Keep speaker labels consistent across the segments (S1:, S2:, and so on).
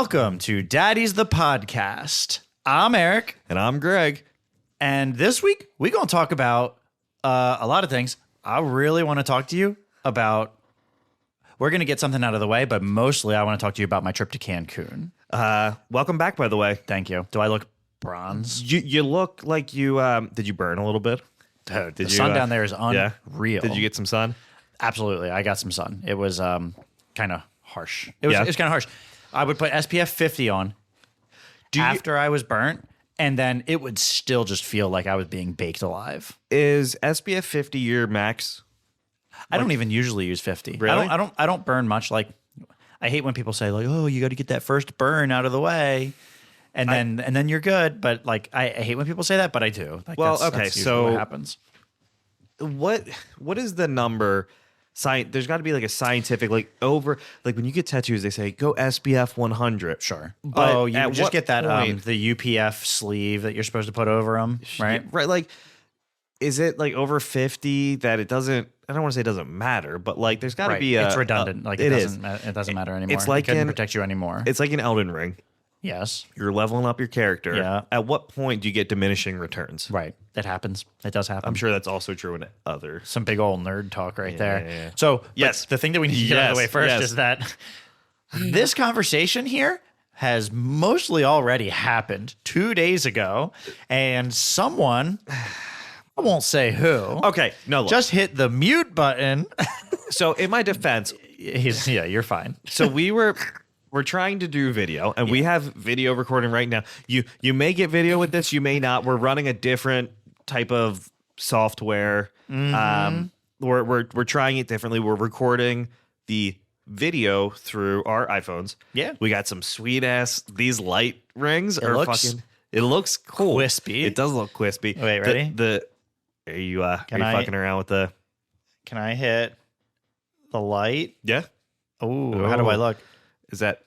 S1: Welcome to Daddies the Podcast. I'm Erik.
S2: And I'm Greg.
S1: And this week, we're going to talk about a lot of things. I really want to talk to you about, we're going to get something out of the way, but mostly I want to talk to you about my trip to Cancun.
S2: Welcome back, by the way.
S1: Thank you. Do I look bronze?
S2: You look like you, did you burn a little bit?
S1: Dude, the sun down there is unreal.
S2: Did you get some sun?
S1: Absolutely. I got some sun. It was kind of harsh. It was kind of harsh. I would put SPF 50 on after I was burnt, and then it would still just feel like I was being baked alive.
S2: Is SPF 50 your max?
S1: I don't even usually use 50.
S2: Really?
S1: I don't burn much. Like, I hate when people say like, "Oh, you got to get that first burn out of the way." And then you're good, but like I hate when people say that, but I do. Like,
S2: well,
S1: that's usually what happens.
S2: What is the number? There's got to be like a scientific, like when you get tattoos, they say go SPF 100.
S1: Sure.
S2: But
S1: you just get that the UPF sleeve that you're supposed to put over them, right?
S2: Right. Like, is it like over 50 that it doesn't? I don't want to say it doesn't matter, but like there's got to be
S1: it's redundant. Like it doesn't matter anymore.
S2: It's like
S1: it couldn't protect you anymore.
S2: It's like an Elden Ring.
S1: Yes.
S2: You're leveling up your character.
S1: Yeah.
S2: At what point do you get diminishing returns?
S1: Right. It happens. It does happen.
S2: I'm sure that's also true in other.
S1: Some big old nerd talk right there.
S2: Yeah.
S1: So,
S2: yes.
S1: The thing that we need to get out of the way first is that this conversation here has mostly already happened 2 days ago, and someone, I won't say who.
S2: Okay. No, look.
S1: Just hit the mute button.
S2: So in my defense,
S1: you're fine.
S2: So we're trying to do video, and we have video recording right now. You may get video with this, you may not. We're running a different type of software. We're trying it differently. We're recording the video through our iPhones.
S1: Yeah.
S2: We got some sweet ass, these light rings it looks cool.
S1: Crispy.
S2: It does look crispy.
S1: Wait, ready?
S2: Are you fucking around with the?
S1: Can I hit the light?
S2: Yeah.
S1: Oh, how do I look?
S2: Is that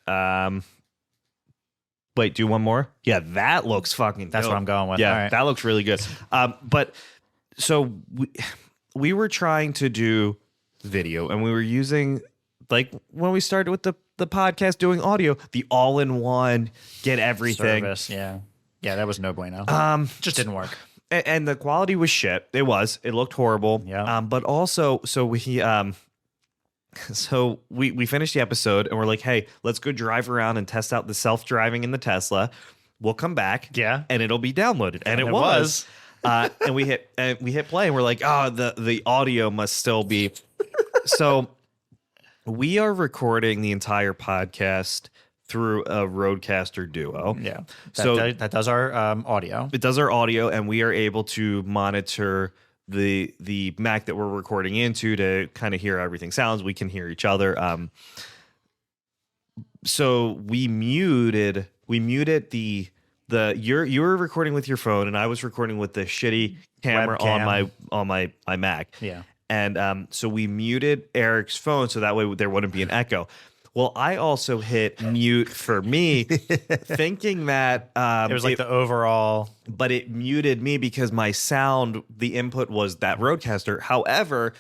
S2: wait, do one more? Yeah, that looks fucking
S1: That's
S2: dope.
S1: what I'm going with.
S2: Yeah,
S1: all right.
S2: that looks really good. But so we were trying to do video, and we were using, like when we started with the podcast doing audio, the all-in-one get everything
S1: service. Yeah, that was no bueno. Just didn't work.
S2: And the quality was shit. It looked horrible.
S1: Yeah.
S2: But also, so we finished the episode, and we're like, hey, let's go drive around and test out the self-driving in the Tesla. We'll come back.
S1: Yeah.
S2: And it'll be downloaded. And it was. And we hit play, and we're like, oh, the audio must still be. So we are recording the entire podcast through a Rodecaster Duo.
S1: Yeah. That does our audio.
S2: It does our audio, and we are able to monitor the Mac that we're recording into to kind of hear how everything sounds. We can hear each other. So we muted the you were recording with your phone, and I was recording with the shitty camera
S1: webcam
S2: on my Mac.
S1: Yeah.
S2: And so we muted Erik's phone so that way there wouldn't be an echo. Well, I also hit mute for me, thinking that
S1: it was like the overall,
S2: but it muted me because my sound, the input was that Rodecaster. However,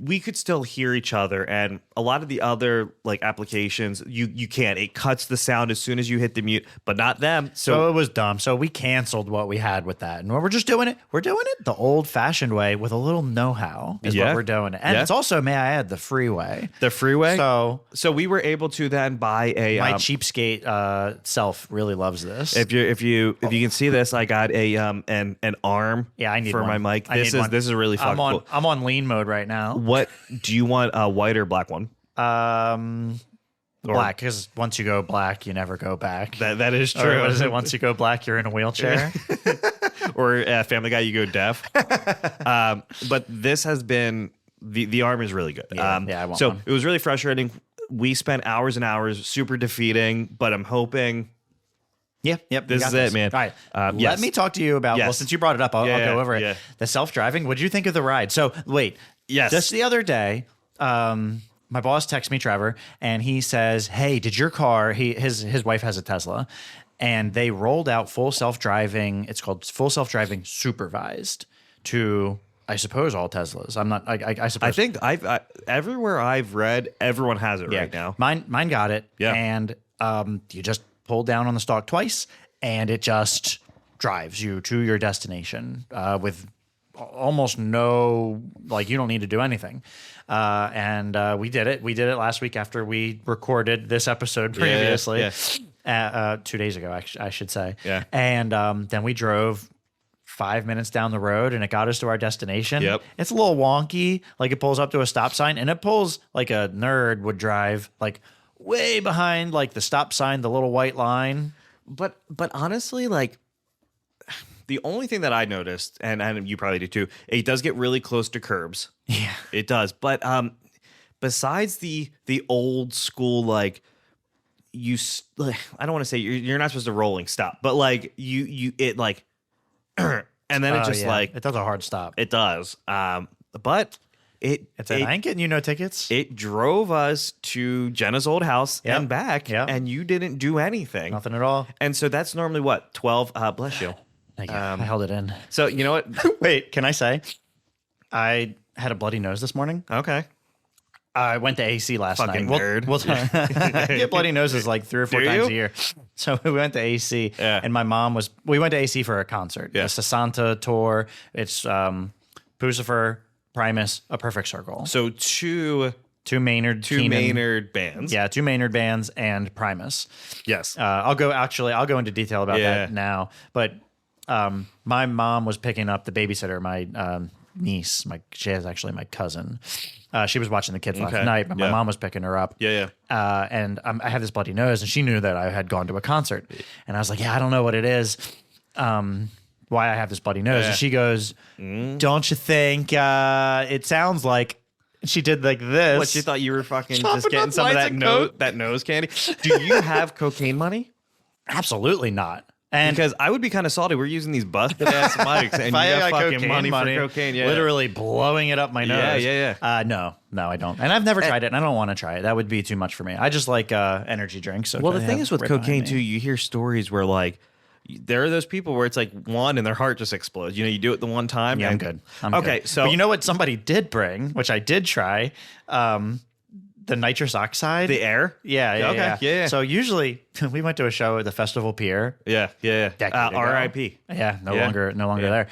S2: we could still hear each other, and a lot of the other like applications, you can't. It cuts the sound as soon as you hit the mute, but not them.
S1: So it was dumb. So we canceled what we had with that, and we're just doing it. We're doing it the old-fashioned way with a little know-how. Is what we're doing, and it's also, may I add, the freeway.
S2: The freeway.
S1: So
S2: we were able to then buy a.
S1: My cheapskate self really loves this.
S2: If you can see this, I got a an arm.
S1: Yeah, I need
S2: for
S1: one.
S2: my mic. This is really fucking cool.
S1: I'm on lean mode right now.
S2: What do you want, a white or black one?
S1: Black, because once you go black, you never go back.
S2: That is true.
S1: Or what is it? Once you go black, you're in a wheelchair.
S2: Or Family Guy, you go deaf. But this has been the arm is really good.
S1: I want one.
S2: It was really frustrating. We spent hours and hours, super defeating. But I'm hoping.
S1: Yep.
S2: This is it, man.
S1: All right. Let me talk to you about. Well, since you brought it up, I'll go over it.
S2: Yeah.
S1: The self-driving. What did you think of the ride? So wait.
S2: Yes.
S1: Just the other day, my boss texts me, Trevor, and he says, "Hey, did your car?" His wife has a Tesla, and they rolled out full self-driving. It's called full self-driving supervised to, I suppose, all Teslas. I'm not. I suppose.
S2: I think everywhere I've read, everyone has it right now.
S1: Mine got it.
S2: Yeah.
S1: And You just pull down on the stalk twice, and it just drives you to your destination with almost no, like, you don't need to do anything. And we did it. We did it last week after we recorded this episode previously. 2 days ago, I should say.
S2: Yeah.
S1: And then we drove 5 minutes down the road, and it got us to our destination.
S2: Yep.
S1: It's a little wonky. Like, it pulls up to a stop sign, and it pulls like a nerd would drive, like way behind like the stop sign, the little white line.
S2: But honestly, like, the only thing that I noticed, and you probably do too, it does get really close to curbs.
S1: Yeah.
S2: It does. But besides the old school, like, I don't want to say you're not supposed to rolling stop, but like it like, and then it just like,
S1: it does a hard stop.
S2: it does. But I
S1: ain't getting you no tickets.
S2: it drove us to Jenna's old house
S1: Yep.
S2: and back,
S1: Yep.
S2: and you didn't do anything.
S1: Nothing at all.
S2: And so that's normally what, 12, bless you.
S1: Thank you. I held it in.
S2: So you know what?
S1: Wait, can I say? I had a bloody nose this morning.
S2: Okay.
S1: I went to AC last
S2: Fucking
S1: night.
S2: nerd.
S1: I get bloody noses like 3 or 4
S2: Do
S1: times
S2: you?
S1: a year. So we went to AC,
S2: Yeah.
S1: and my mom we went to AC for a concert.
S2: Yeah.
S1: It's the Santa tour. It's Pucifer, Primus, A Perfect Circle.
S2: So two
S1: Maynard Keenan-
S2: Maynard bands.
S1: Yeah, 2 Maynard bands and Primus.
S2: Yes.
S1: I'll go into detail about
S2: Yeah.
S1: that now. But my mom was picking up the babysitter, my niece. She is actually my cousin. She was watching the kids last night, but my mom was picking her up.
S2: Yeah.
S1: And I have this bloody nose, and she knew that I had gone to a concert. And I was like, yeah, I don't know what it is. Why I have this bloody nose.
S2: Yeah.
S1: And she goes, don't you think it sounds like, she did like this.
S2: What, you thought you were fucking
S1: Chopping
S2: just getting
S1: up
S2: some of
S1: lines
S2: that
S1: of coke?
S2: nose candy? Do you have cocaine money?
S1: Absolutely not. And
S2: Because I would be kind of salty. We're using these busted ass mics, and
S1: if
S2: you
S1: I
S2: got
S1: got
S2: fucking money for cocaine. Yeah.
S1: literally blowing it up my nose.
S2: Yeah.
S1: No, I don't. And I've never tried it, and I don't want to try it. That would be too much for me. I just like energy drinks. So
S2: Well, the thing is with cocaine too, you hear stories where like there are those people where it's like one and their heart just explodes. You know, you do it the one time.
S1: Yeah,
S2: and,
S1: I'm good.
S2: Okay,
S1: good.
S2: so
S1: but you know what somebody did bring, which I did try, the nitrous oxide.
S2: the air.
S1: Yeah.
S2: Okay, yeah.
S1: So usually we went to a show at the Festival Pier.
S2: Yeah.
S1: Decade ago.
S2: R.I.P.
S1: Yeah, no longer there.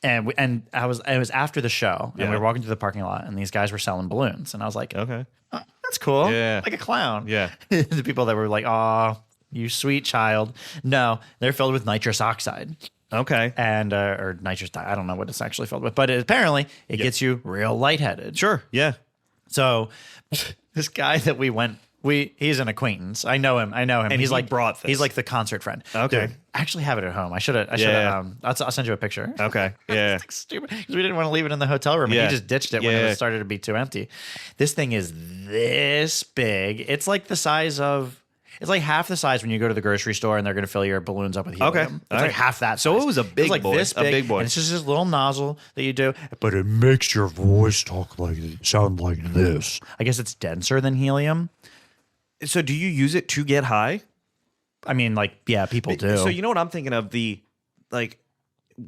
S1: And it was after the show, and we were walking through the parking lot, and these guys were selling balloons, and I was like,
S2: Okay.
S1: oh, that's cool.
S2: Yeah.
S1: Like a clown.
S2: Yeah.
S1: The people that were like, oh, you sweet child. No, they're filled with nitrous oxide
S2: Okay.
S1: and or nitrous dye. I don't know what it's actually filled with, but apparently it gets you real lightheaded.
S2: Sure. Yeah.
S1: So this guy that we went, he's an acquaintance. I know him. And
S2: he
S1: he's like
S2: brought this.
S1: He's like the concert friend.
S2: Okay.
S1: Dude, I actually have it at home. I should have.
S2: Yeah.
S1: I'll send you a picture.
S2: Okay. Yeah.
S1: It's like stupid because we didn't want to leave it in the hotel room. And
S2: Yeah.
S1: he just ditched it when
S2: Yeah.
S1: it started to be too empty. This thing is this big. It's like the size of. It's like half the size when you go to the grocery store and they're going to fill your balloons up with helium.
S2: Okay.
S1: It's
S2: All
S1: like
S2: right.
S1: half that size.
S2: So it was a big
S1: like
S2: boy.
S1: this
S2: A big boy.
S1: And it's just this little nozzle that you do.
S3: But it makes your voice sound like this.
S1: I guess it's denser than helium.
S2: So do you use it to get high?
S1: I mean, like, yeah, people do.
S2: So you know what I'm thinking of?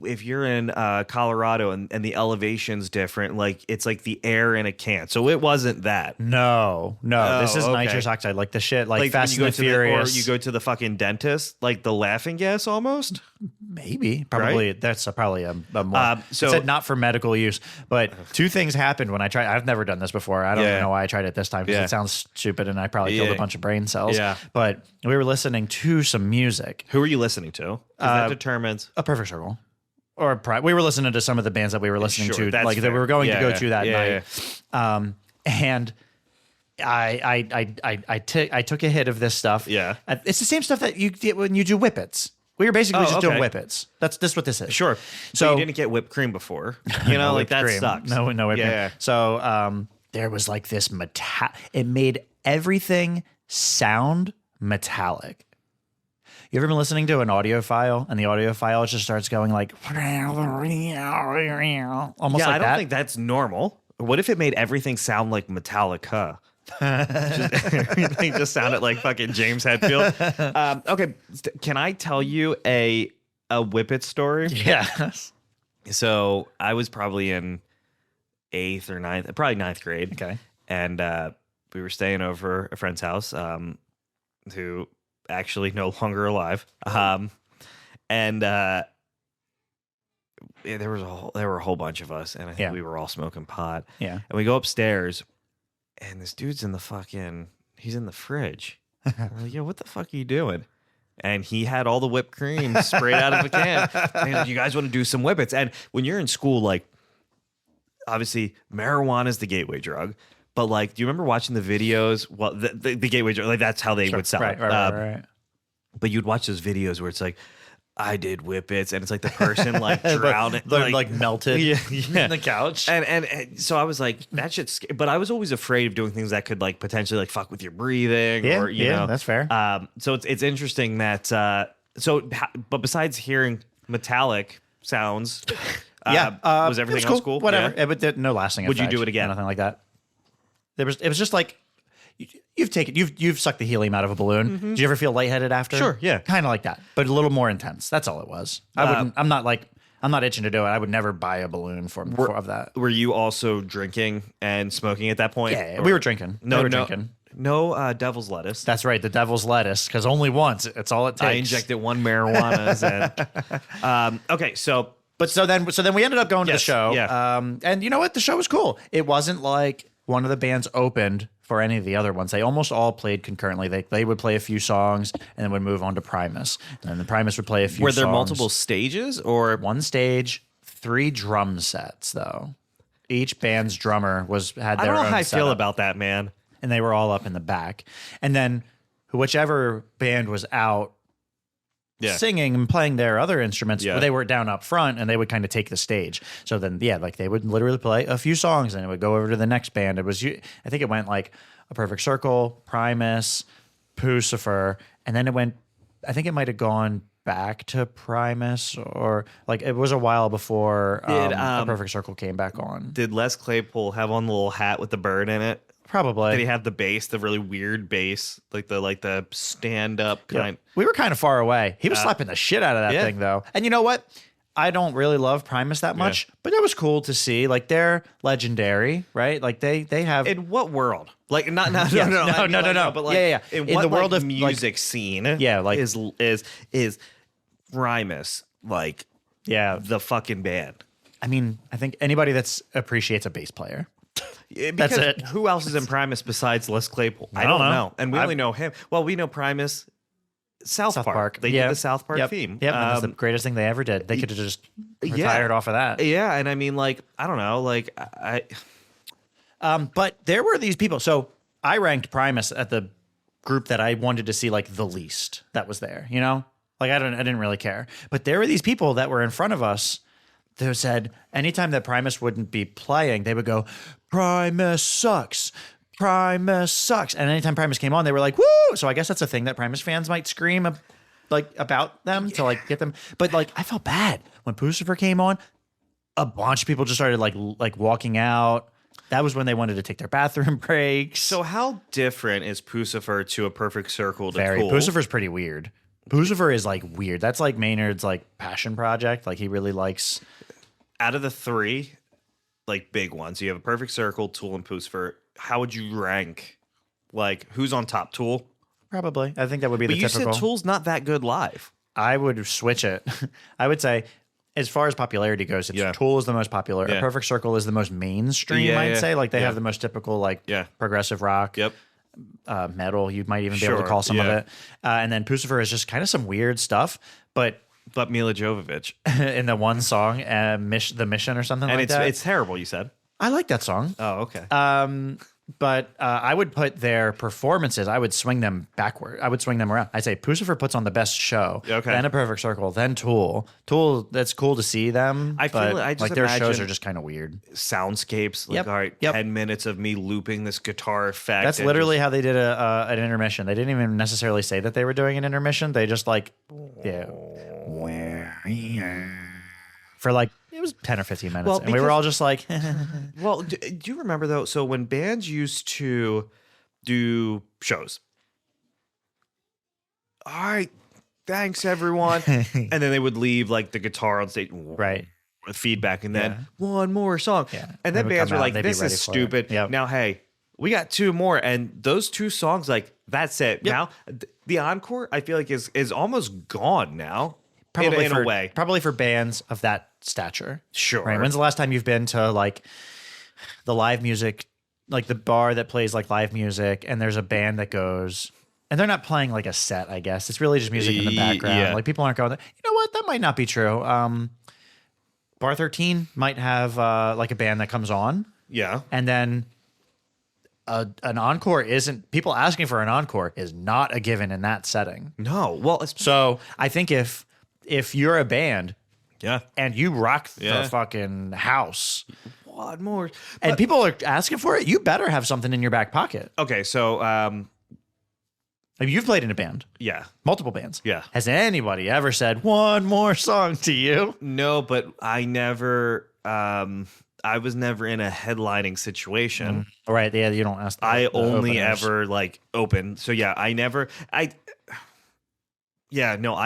S2: If you're in Colorado and the elevation's different, like it's like the air in a can. So it wasn't that.
S1: No, this is
S2: okay.
S1: nitrous oxide, like the shit, like
S2: Like
S1: Fast
S2: when you
S1: and
S2: go
S1: the
S2: to
S1: Furious.
S2: or you go to the fucking dentist, like the laughing gas almost.
S1: Maybe, probably that's probably a more.
S2: So-
S1: it said not for medical use, but 2 things happened when I tried. I've never done this before. I don't
S2: Yeah.
S1: know why I tried it this time because
S2: Yeah.
S1: it sounds stupid and I probably killed a
S2: Yeah.
S1: bunch of brain cells.
S2: Yeah.
S1: But we were listening to some music,
S2: Who are you listening to? 'Cause that determines.
S1: A Perfect Circle. Or we were listening to some of the bands that we were listening
S2: Sure,
S1: to,
S2: that's
S1: like that we
S2: fair.
S1: were going to
S2: Yeah,
S1: go
S2: yeah.
S1: to that
S2: Yeah,
S1: night. And I took a hit of this stuff.
S2: Yeah.
S1: It's the same stuff that you get when you do whippets. We were basically just doing
S2: okay.
S1: whippets. That's what this is.
S2: Sure. So you didn't get whipped cream before. You know, like
S1: whipped
S2: that
S1: cream.
S2: sucks.
S1: No whipped
S2: Yeah.
S1: cream. So there was like this it made everything sound metallic. You ever been listening to an audio file and the audio file just starts going like almost
S2: Yeah,
S1: like
S2: I don't
S1: that?
S2: think that's normal. What if it made everything sound like Metallica? Everything just sounded like fucking James Hetfield. Okay, can I tell you a whippet story?
S1: Yes.
S2: So I was probably in 8th or 9th, probably 9th grade.
S1: Okay.
S2: And we were staying over a friend's house. who actually no longer alive. And there were a whole bunch of us, and I think we were all smoking pot.
S1: Yeah.
S2: And we go upstairs, and this dude's he's in the fridge. I'm like, yo, what the fuck are you doing? And he had all the whipped cream sprayed out of a can. And he's like, you guys want to do some whippets? And when you're in school, like, obviously marijuana is the gateway drug. But like, do you remember watching the videos? Well, the gateway drug, like that's how they would sell it.
S1: Right.
S2: But you'd watch those videos where it's like, I did whippets, and it's like the person like drowning,
S1: like melted in the couch.
S2: And so I was like, that shit's scary. But I was always afraid of doing things that could like potentially like fuck with your breathing. Or, you know,
S1: that's fair.
S2: So it's interesting that but besides hearing metallic sounds, was everything else cool?
S1: Whatever.
S2: Yeah.
S1: But no lasting effect.
S2: Would you do it again?
S1: Nothing like that. It was just like you've sucked the helium out of a balloon. Did you ever feel lightheaded after?
S2: Sure, yeah.
S1: Kind of like that, but a little more intense. That's all it was. I'm not itching to do it. I would never buy a balloon of that.
S2: Were you also drinking and smoking at that point?
S1: Yeah, we were drinking. Drinking.
S2: No devil's lettuce.
S1: That's right, the devil's lettuce, because only once. It's all it takes.
S2: I injected one marijuana. Okay, so
S1: then we ended up going to the show.
S2: Yeah.
S1: And you know what? The show was cool. It wasn't like one of the bands opened for any of the other ones. They almost all played concurrently. They would play a few songs and then would move on to Primus. And then the Primus would play a few songs.
S2: Were there multiple stages or
S1: one stage, 3 drum sets though. Each band's drummer had their own setup.
S2: I don't know how I feel about that, man.
S1: And they were all up in the back. And then whichever band was out singing and playing their other instruments, they were down up front and they would kind of take the stage. So then, like they would literally play a few songs and it would go over to the next band. I think it went like A Perfect Circle, Primus, Pucifer, and then I think it might have gone back to Primus, or like it was a while before A Perfect Circle came back on.
S2: Did Les Claypool have on the little hat with the bird in it?
S1: Probably.
S2: Did he have the bass, the really weird bass, like the stand up kind?
S1: We were kind of far away. He was slapping the shit out of that thing though. And you know what? I don't really love Primus that much, but it was cool to see. Like they're legendary, right? Like they have.
S2: In what world? Like not no. But like in what, the world of music scene?
S1: Yeah, like
S2: is Primus like the fucking band?
S1: I mean, I think anybody that appreciates a bass player.
S2: That's it. Who else is in Primus besides Les Claypool? I don't know. And we only know him. Well, we know Primus, South Park. They did the South Park theme.
S1: Yep, that's the greatest thing they ever did. They could have just retired off of that.
S2: Yeah, and I mean, like, I don't know. Like,
S1: but there were these people. So I ranked Primus at the group that I wanted to see like the least that was there, you know? Like I didn't really care. But there were these people that were in front of us that said anytime that Primus wouldn't be playing, they would go, Primus sucks. Primus sucks. And anytime Primus came on, they were like, woo! So I guess that's a thing that Primus fans might scream like about them to like get them. But like I felt bad when Pucifer came on. A bunch of people just started like walking out. That was when they wanted to take their bathroom breaks.
S2: So how different is Pucifer to A Perfect Circle to Tool?
S1: Pucifer's pretty weird. Pucifer is like weird. That's like Maynard's like passion project. Like he really likes.
S2: Out of the 3 like big ones, you have A Perfect Circle, Tool, and Pucifer. How would you rank? Like who's on top? Tool?
S1: Probably. I think that would be the typical.
S2: You said Tool's not that good live.
S1: I would switch it. I would say, as far as popularity goes, Tool is the most popular. A Perfect Circle is the most mainstream, I'd say. Like they have the most typical like progressive rock.
S2: Yep.
S1: Metal, you might even be able to call some of it. And then Pucifer is just kind of some weird stuff, but
S2: Mila Jovovich
S1: in the one song, the Mission or something like that.
S2: And it's terrible, you said.
S1: I like that song.
S2: Oh, okay.
S1: But I would put their performances, I would swing them backward. I would swing them around. I'd say Pucifer puts on the best show.
S2: Okay.
S1: Then A Perfect Circle, then Tool. Tool, that's cool to see them.
S2: I just
S1: their shows are just kind of weird.
S2: Soundscapes. Like, all right, 10 minutes of me looping this guitar effect.
S1: That's literally how they did an intermission. They didn't even necessarily say that they were doing an intermission. They just like, for like, it was 10 or 15 minutes. And we were all just like...
S2: Well, do you remember, though? So when bands used to do shows, all right, thanks, everyone. And then they would leave, like, the guitar on stage.
S1: Right.
S2: With feedback. And then one more song.
S1: Yeah.
S2: And then bands were like, this is stupid.
S1: Yep.
S2: Now, hey, We got 2 more, and those 2 songs, like that's it.
S1: Yep.
S2: Now the encore, I feel like is almost gone now.
S1: Probably
S2: in
S1: for,
S2: a way.
S1: Probably for bands of that stature.
S2: Sure.
S1: Right. When's the last time you've been to like the live music, like the bar that plays like live music, and there's a band that goes, and they're not playing like a set, I guess. It's really just music in the background.
S2: Yeah.
S1: Like people aren't going, you know what? That might not be true. Bar 13 might have like a band that comes on.
S2: Yeah.
S1: And then an encore isn't, people asking for an encore is not a given in that setting.
S2: No. Well,
S1: So I think if you're a band
S2: yeah.
S1: and you rock
S2: Yeah.
S1: the fucking house
S2: What more?
S1: and people are asking for it, you better have something in your back pocket.
S2: Okay, so
S1: I mean, you've played in a band,
S2: yeah.
S1: multiple bands.
S2: Yeah.
S1: Has anybody ever said one more song to you?
S2: No, but I never I was never in a headlining situation.
S1: Right. Yeah. You don't ask.
S2: I
S1: the
S2: only
S1: openers.
S2: ever like opened. So yeah, I never I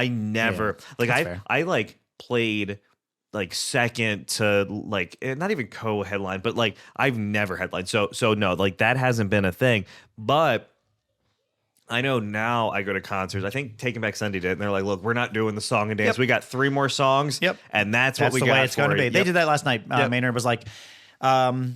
S2: never like
S1: that's fair.
S2: I like played like second to like not even co-headline, but like I've never headlined. So no, like that hasn't been a thing. But I know now I go to concerts. I think Taking Back Sunday did, and they're like, "Look, we're not doing the song and dance.
S1: Yep.
S2: We got 3 more songs.
S1: Yep.
S2: And that's
S1: That's
S2: what we
S1: the
S2: got
S1: way it's going to
S2: for
S1: be.
S2: it."
S1: They
S2: Yep.
S1: did that last night.
S2: Yep.
S1: Maynard was like, so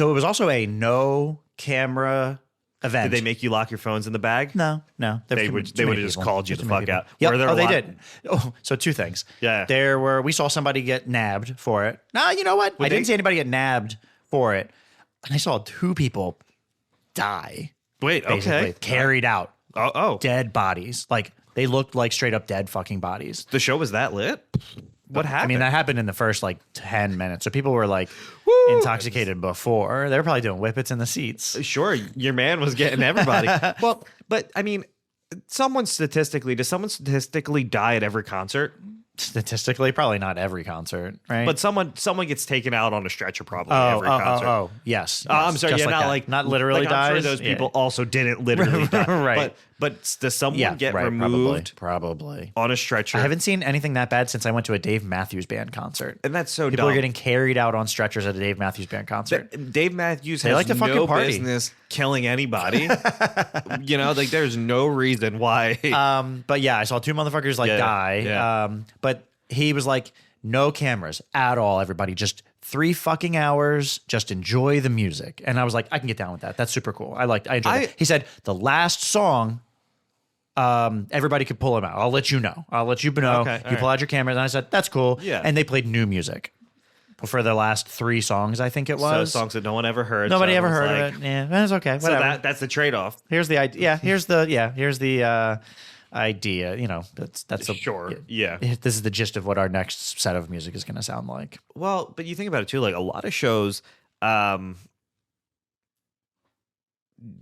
S1: it was also a no camera event.
S2: Did they make you lock your phones in the bag?
S1: No. There
S2: They
S1: was
S2: would
S1: too
S2: have
S1: many
S2: just
S1: people.
S2: called you
S1: Too
S2: the
S1: many
S2: fuck
S1: people.
S2: out.
S1: Yep.
S2: Were there
S1: Oh, they
S2: a lot-
S1: did. Oh, so 2 things.
S2: Yeah.
S1: We saw somebody get nabbed for it. No, you know what? I didn't see anybody get nabbed for it. And I saw 2 people die.
S2: Wait,
S1: Basically,
S2: okay.
S1: carried out.
S2: Oh.
S1: Dead bodies. Like they looked like straight up dead fucking bodies.
S2: The show was that lit? What happened?
S1: I mean, that happened in the first like 10 minutes. So people were like intoxicated before. They were probably doing whippets in the seats.
S2: Sure, your man was getting everybody. Well, but I mean, does someone statistically die at every concert?
S1: Statistically, probably not every concert, right?
S2: But someone gets taken out on a stretcher probably every concert.
S1: Yes.
S2: I'm sorry,
S1: Just
S2: yeah, not
S1: that.
S2: like
S1: not literally
S2: like,
S1: dies.
S2: I'm sure those
S1: Yeah.
S2: people also didn't literally die.
S1: Right.
S2: But does someone
S1: Yeah,
S2: get
S1: right,
S2: removed
S1: probably.
S2: on a stretcher?
S1: I haven't seen anything that bad since I went to a Dave Matthews Band concert.
S2: and that's so
S1: People
S2: dumb.
S1: are getting carried out on stretchers at a Dave Matthews Band concert.
S2: Dave Matthews
S1: They
S2: has
S1: like to fucking
S2: no
S1: party.
S2: business killing anybody. Like there's no reason why.
S1: But yeah, I saw 2 motherfuckers like
S2: Yeah,
S1: die.
S2: yeah.
S1: But he was like, no cameras at all, everybody. Just 3 fucking hours. Just enjoy the music. And I was like, I can get down with that. That's super cool. I enjoyed it. He said the last song, everybody could pull him out. I'll let you know.
S2: Okay,
S1: You pull out your cameras. And I said, that's cool.
S2: Yeah.
S1: And they played new music for the last 3 songs, I think it was.
S2: So songs that no one ever heard.
S1: Nobody
S2: so
S1: ever
S2: it's
S1: heard
S2: like-
S1: of it. Yeah, that's okay.
S2: So
S1: Whatever.
S2: that's the trade-off.
S1: Here's the idea. Yeah, here's the idea. You know, that's a
S2: Sure. Yeah.
S1: This is the gist of what our next set of music is going to sound like.
S2: Well, but you think about it too, like a lot of shows,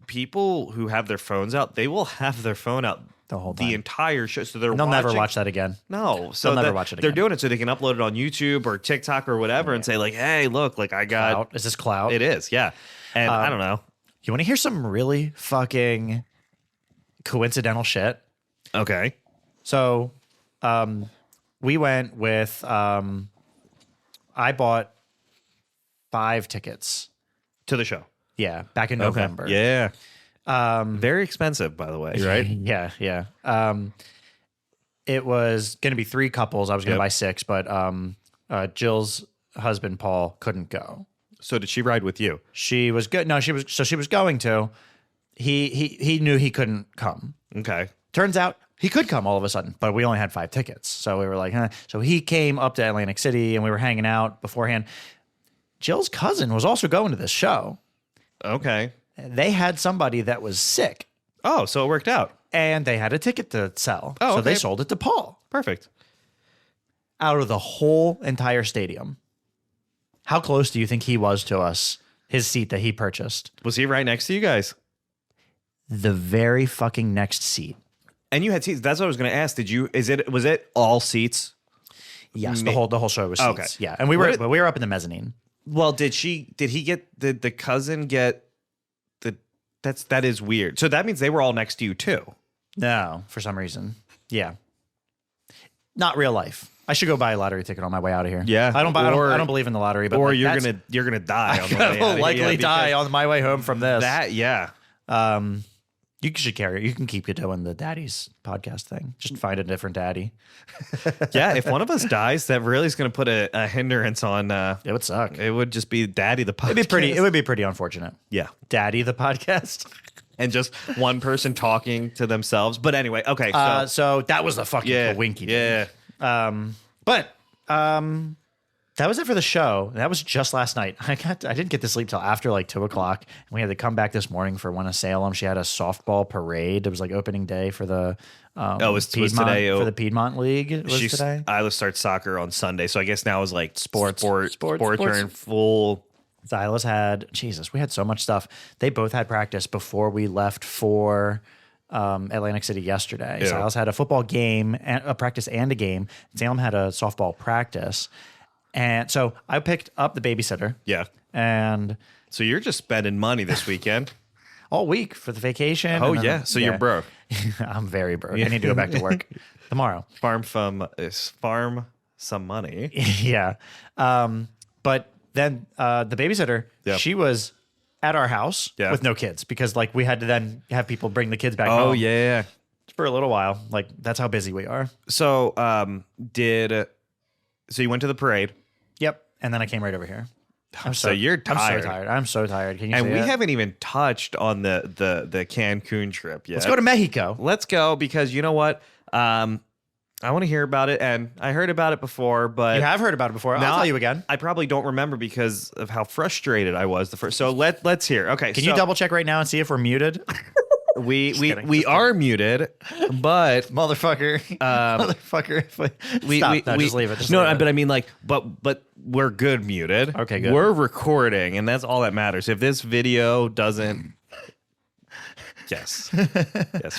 S2: people who have their phones out, they will have their phone out
S1: The whole time.
S2: the entire show. So they're
S1: And they'll never
S2: watching-
S1: watch that again.
S2: No, so
S1: They'll never watch it
S2: They're
S1: again.
S2: doing it so they can upload it on YouTube or TikTok or whatever, and say like, "Hey, look, like I got."
S1: Clout. Is this clout?
S2: It is, yeah. And I don't know.
S1: You want to hear some really fucking coincidental shit?
S2: Okay.
S1: So, we went with. I bought 5 tickets.
S2: To the show.
S1: Yeah, back in November.
S2: Yeah. Very expensive, by the way, right?
S1: Yeah. It was going to be 3 couples. I was going to
S2: Yep.
S1: buy 6, but Jill's husband Paul couldn't go.
S2: So did she ride with you?
S1: She was good. No, she was going to. He knew he couldn't come.
S2: Okay.
S1: Turns out he could come all of a sudden, but we only had 5 tickets. So we were like, huh. So he came up to Atlantic City and we were hanging out beforehand. Jill's cousin was also going to this show.
S2: Okay.
S1: They had somebody that was sick
S2: Oh, so it worked out.
S1: and they had a ticket to sell.
S2: Oh,
S1: so they
S2: okay.
S1: sold it to Paul
S2: Perfect.
S1: out of the whole entire stadium. How close do you think he was to us? His seat that he purchased.
S2: Was he right next to you guys?
S1: The very fucking next seat.
S2: And you had seats. That's what I was going to ask. Was it all seats?
S1: Yes, the whole show was seats.
S2: Okay.
S1: Yeah, and we were up in the mezzanine.
S2: Well, did he get the cousin get that is weird. So that means they were all next to you too.
S1: No, for some reason. Yeah. Not real life. I should go buy a lottery ticket on my way out of here.
S2: Yeah.
S1: I don't believe in the lottery, but
S2: Or
S1: like,
S2: you're
S1: that's-
S2: gonna die on the way out.
S1: I will likely die on my way home from this.
S2: Yeah.
S1: You should carry it. You can keep doing the Daddies podcast thing. Just find a different daddy.
S2: Yeah, if one of us dies, that really is going to put a hindrance on.
S1: It would suck.
S2: It would just be Daddy the podcast.
S1: It would be pretty unfortunate.
S2: Yeah,
S1: Daddy the podcast.
S2: and just one person talking to themselves. But anyway, okay.
S1: So that was the fucking winky.
S2: Yeah.
S1: But that was it for the show. That was just last night. I didn't get to sleep till after like 2:00, and we had to come back this morning for one of Salem. She had a softball parade. It was like opening day for the
S2: it was
S1: Piedmont,
S2: today.
S1: for the Piedmont League. It was today.
S2: Isla starts soccer on Sunday, so I guess now is like sports are in full.
S1: Silas had we had so much stuff. They both had practice before we left for Atlantic City yesterday.
S2: Yeah.
S1: Silas had a football game, and a practice and a game. Salem had a softball practice. And so I picked up the babysitter.
S2: Yeah.
S1: And
S2: So you're just spending money this weekend.
S1: all week for the vacation.
S2: Oh,
S1: and then-
S2: yeah. So you're broke.
S1: I'm very broke. I need to go back to work tomorrow.
S2: Farm some money.
S1: Yeah. But then the babysitter,
S2: Yeah.
S1: she was at our house
S2: Yeah.
S1: with no kids because like we had to then have people bring the kids back home.
S2: Oh, yeah.
S1: For a little while. Like that's how busy we are.
S2: So so you went to the parade.
S1: Yep. And then I came right over here.
S2: So you're tired.
S1: I'm so tired. Can you
S2: And
S1: see
S2: we
S1: it?
S2: haven't even touched on the Cancun trip yet.
S1: Let's go to Mexico.
S2: Let's go because you know what? I want to hear about it, and I heard about it before, but
S1: You have heard about it before. I'll tell you again.
S2: I probably don't remember because of how frustrated I was the first. So let's hear. Okay,
S1: Can you double check right now and see if we're muted?
S2: we are muted, but
S1: Motherfucker. Motherfucker. Just leave it. Just leave it.
S2: but I mean like, but we're good muted.
S1: Okay, good.
S2: We're recording, and that's all that matters. If this video doesn't, yes,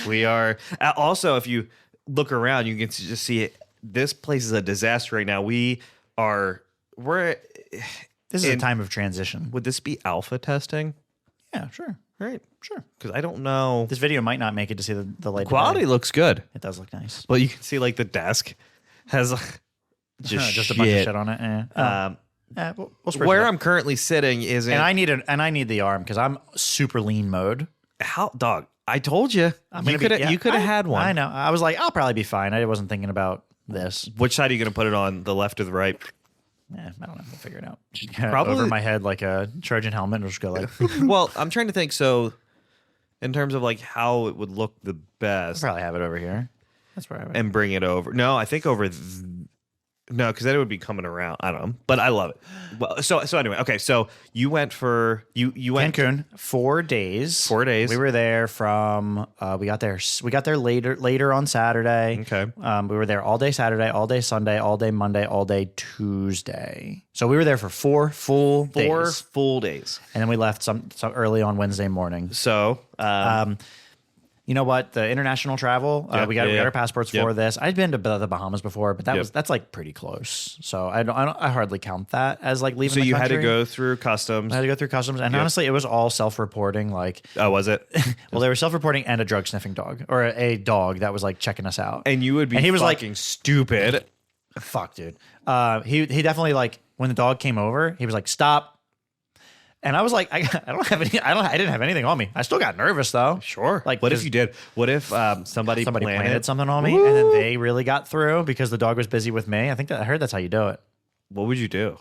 S2: we are. Also, if you look around, you can just see it. This place is a disaster right now. We're.
S1: This is a time of transition.
S2: Would this be alpha testing?
S1: Yeah, sure.
S2: Right.
S1: Sure.
S2: Because I don't know.
S1: This video might not make it to see the light.
S2: Quality
S1: today.
S2: looks good.
S1: It does look nice.
S2: Well, you can see like the desk has
S1: Just a bunch of shit on it. We'll spruce
S2: where
S1: it up.
S2: I'm currently sitting isn't.
S1: And I need the arm because I'm super lean mode.
S2: How dog? I told you. You could have had one.
S1: I know. I was like, I'll probably be fine. I wasn't thinking about this.
S2: Which side are you going to put it on? The left or the right?
S1: I don't know. We'll figure it out.
S2: Probably-
S1: over my head like a Trojan helmet. It'll just go like.
S2: Well, I'm trying to think. So, in terms of like how it would look the best,
S1: Probably have it over here. That's where I would.
S2: and bring it over. No, I think over. No, because then it would be coming around. I don't know, but I love it. Well, so anyway, okay. So you went for you went
S1: Cancun 4 days.
S2: 4 days.
S1: We were there from we got there later on Saturday.
S2: Okay.
S1: We were there all day Saturday, all day Sunday, all day Monday, all day Tuesday. So we were there for 4 full days.
S2: days.
S1: And then we left some early on Wednesday morning.
S2: So
S1: You know what? The international travel, we got our passports for this. I'd been to the Bahamas before, but that's like pretty close. So I hardly count that as like leaving.
S2: So
S1: the
S2: you
S1: country.
S2: had to go through customs.
S1: I had to go through customs, and honestly, it was all self-reporting. Like,
S2: Oh, was it?
S1: well, they were self-reporting and a drug sniffing dog or a dog that was like checking us out.
S2: And you would be.
S1: And he was like,
S2: fucking stupid.
S1: "Fuck, dude." He definitely like when the dog came over, he was like, "Stop." And I was like, I didn't have anything on me. I still got nervous though.
S2: Sure.
S1: Like,
S2: what if you did? What if somebody
S1: planted something on me, and then they really got through because the dog was busy with me? I heard that's how you do it.
S2: What would you do?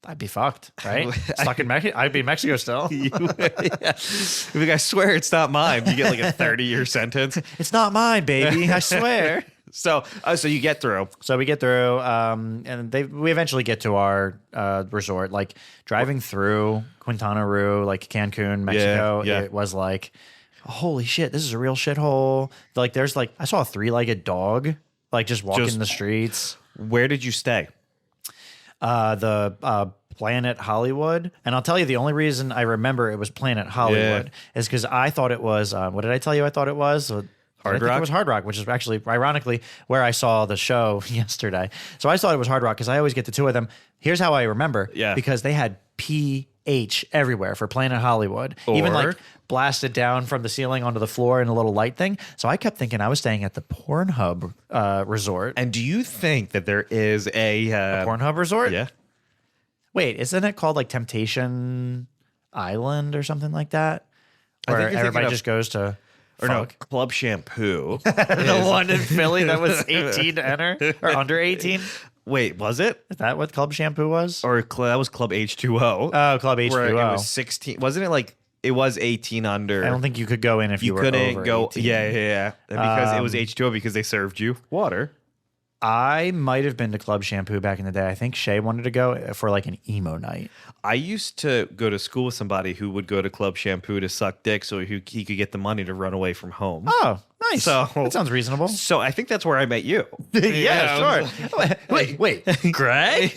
S1: I'd be fucked, right? Stuck in Mexico. I'd be in Mexico still.
S2: I swear it's not mine. You get like a 30-year sentence.
S1: It's not mine, baby. I swear.
S2: So you get through.
S1: So we get through, and we eventually get to our resort. Like driving through Quintana Roo, like Cancun, Mexico,
S2: yeah.
S1: it was like, holy shit, this is a real shithole. Like there's like, I saw a 3-legged dog, like just walking the streets.
S2: Where did you stay?
S1: The Planet Hollywood. And I'll tell you, the only reason I remember it was Planet Hollywood is because I thought it was, what did I tell you I thought it was? I think it was Hard Rock, which is actually, ironically, where I saw the show yesterday. So I thought it was Hard Rock because I always get the two of them. Here's how I remember.
S2: Yeah.
S1: Because they had PA H everywhere for Planet Hollywood. Even like
S2: Or-
S1: blasted down from the ceiling onto the floor in a little light thing. So I kept thinking I was staying at the Pornhub resort.
S2: And do you think that there is a
S1: Pornhub resort?
S2: Yeah.
S1: Wait, isn't it called like Temptation Island or something like that?
S2: I
S1: Where
S2: think you're
S1: everybody
S2: thinking of-
S1: just goes to
S2: Or no,
S1: fuck.
S2: Club Shampoo.
S1: The one in Philly that was 18 to enter or under 18?
S2: Wait, was it?
S1: Is that what Club Shampoo was?
S2: Or that was Club H2O.
S1: Oh, Club H2O.
S2: Where it was 16. Wasn't it like it was 18 under?
S1: I don't think you could go in if you,
S2: you
S1: were
S2: couldn't
S1: over
S2: go.
S1: 18.
S2: Yeah. And because it was H2O because they served you water.
S1: I might have been to Club Shampoo back in the day. I think Shay wanted to go for like an emo night.
S2: I used to go to school with somebody who would go to Club Shampoo to suck dick so he could get the money to run away from home.
S1: Oh, nice.
S2: So-
S1: that sounds reasonable.
S2: So I think that's where I met you.
S1: Yeah, sure. Wait, Greg?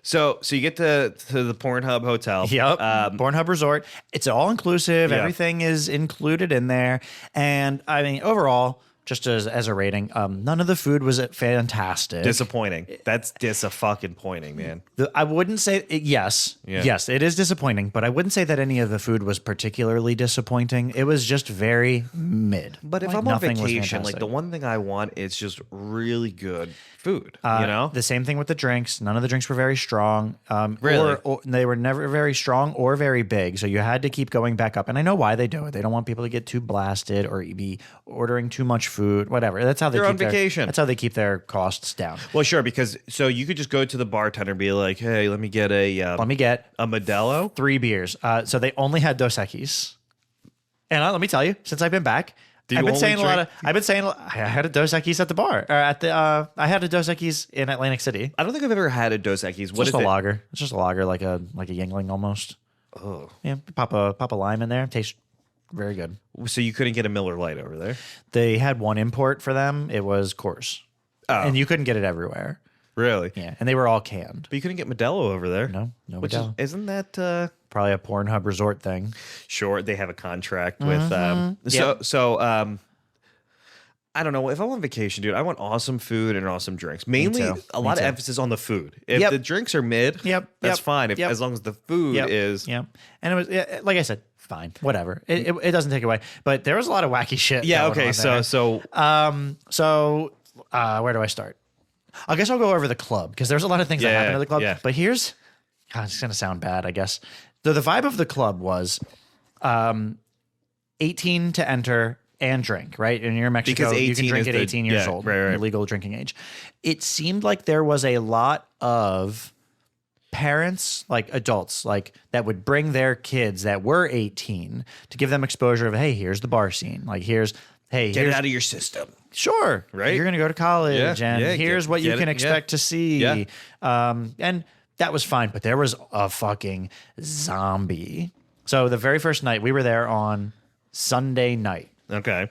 S2: So you get to the Pornhub hotel.
S1: Yep. Pornhub Resort. It's all inclusive.
S2: Yeah.
S1: Everything is included in there. And I mean, overall, just as a rating, none of the food was fantastic.
S2: Disappointing. That's disappointing, man.
S1: I wouldn't say yes, it is disappointing, but I wouldn't say that any of the food was particularly disappointing. It was just very mid.
S2: But if
S1: Like,
S2: I'm on
S1: nothing was
S2: vacation, like
S1: fantastic.
S2: the one thing I want is just really good food. You know?
S1: The same thing with the drinks. None of the drinks were very strong.
S2: Really?
S1: Or they were never very strong or very big. So you had to keep going back up. And I know why they do it. They don't want people to get too blasted or be ordering too much food. Whatever. That's how they
S2: They're
S1: keep
S2: on vacation.
S1: That's how they keep their costs down.
S2: Well, sure, because so you could just go to the bartender and be like, "Hey, let me get
S1: Let me get
S2: a Modelo."
S1: 3 beers. So they only had Dos Equis. And let me tell you, since I've been back,
S2: Do
S1: I've
S2: you
S1: been
S2: only
S1: saying a lot
S2: drink-
S1: of. I've been saying I had a Dos Equis at the bar. Or at the. I had a Dos Equis in Atlantic City.
S2: I don't think I've ever had a Dos Equis. What
S1: Just
S2: is
S1: a
S2: it?
S1: lager. It's just a lager, like a Yingling almost.
S2: Oh,
S1: Yeah, pop a lime in there. Tastes very good.
S2: so you couldn't get a Miller Lite over there?
S1: They had one import for them. It was Coors, and you couldn't get it everywhere.
S2: Really?
S1: Yeah, and they were all canned.
S2: But you couldn't get Modelo over there.
S1: No
S2: Which
S1: Modelo.
S2: isn't that
S1: Probably a Pornhub resort thing.
S2: sure? They have a contract with.
S1: Yep.
S2: I don't know. If I'm on vacation, dude, I want awesome food and awesome drinks. Mainly,
S1: too.
S2: a
S1: Me
S2: lot of
S1: too.
S2: emphasis on the food. If
S1: Yep.
S2: the drinks are mid,
S1: Yep.
S2: that's
S1: Yep.
S2: fine.
S1: Yep.
S2: As long as the food is.
S1: Yep. And it was like I said, fine, whatever. It doesn't take away. But there was a lot of wacky shit.
S2: Yeah.
S1: going
S2: Okay.
S1: on
S2: So
S1: there. Where do I start? I guess I'll go over the club because there's a lot of things that
S2: Yeah,
S1: happen to the club.
S2: yeah.
S1: But here's, God, it's gonna sound bad, I guess. The vibe of the club was, 18 to enter and drink, right? And you're in Mexico,
S2: Because
S1: you can
S2: 18
S1: drink
S2: is
S1: at
S2: the-
S1: 18 years
S2: yeah,
S1: old,
S2: right.
S1: legal drinking age. It seemed like there was a lot of parents, like adults, like that would bring their kids that were 18 to give them exposure of, hey, here's the bar scene. Like here's
S2: get
S1: here's
S2: it out of your system.
S1: sure,
S2: Right?
S1: You're going to go to college,
S2: Yeah,
S1: and
S2: yeah,
S1: here's what you
S2: get
S1: can
S2: it,
S1: expect to see.
S2: Yeah.
S1: And that was fine, but there was a fucking zombie. So the very first night we were there on Sunday night,
S2: Okay.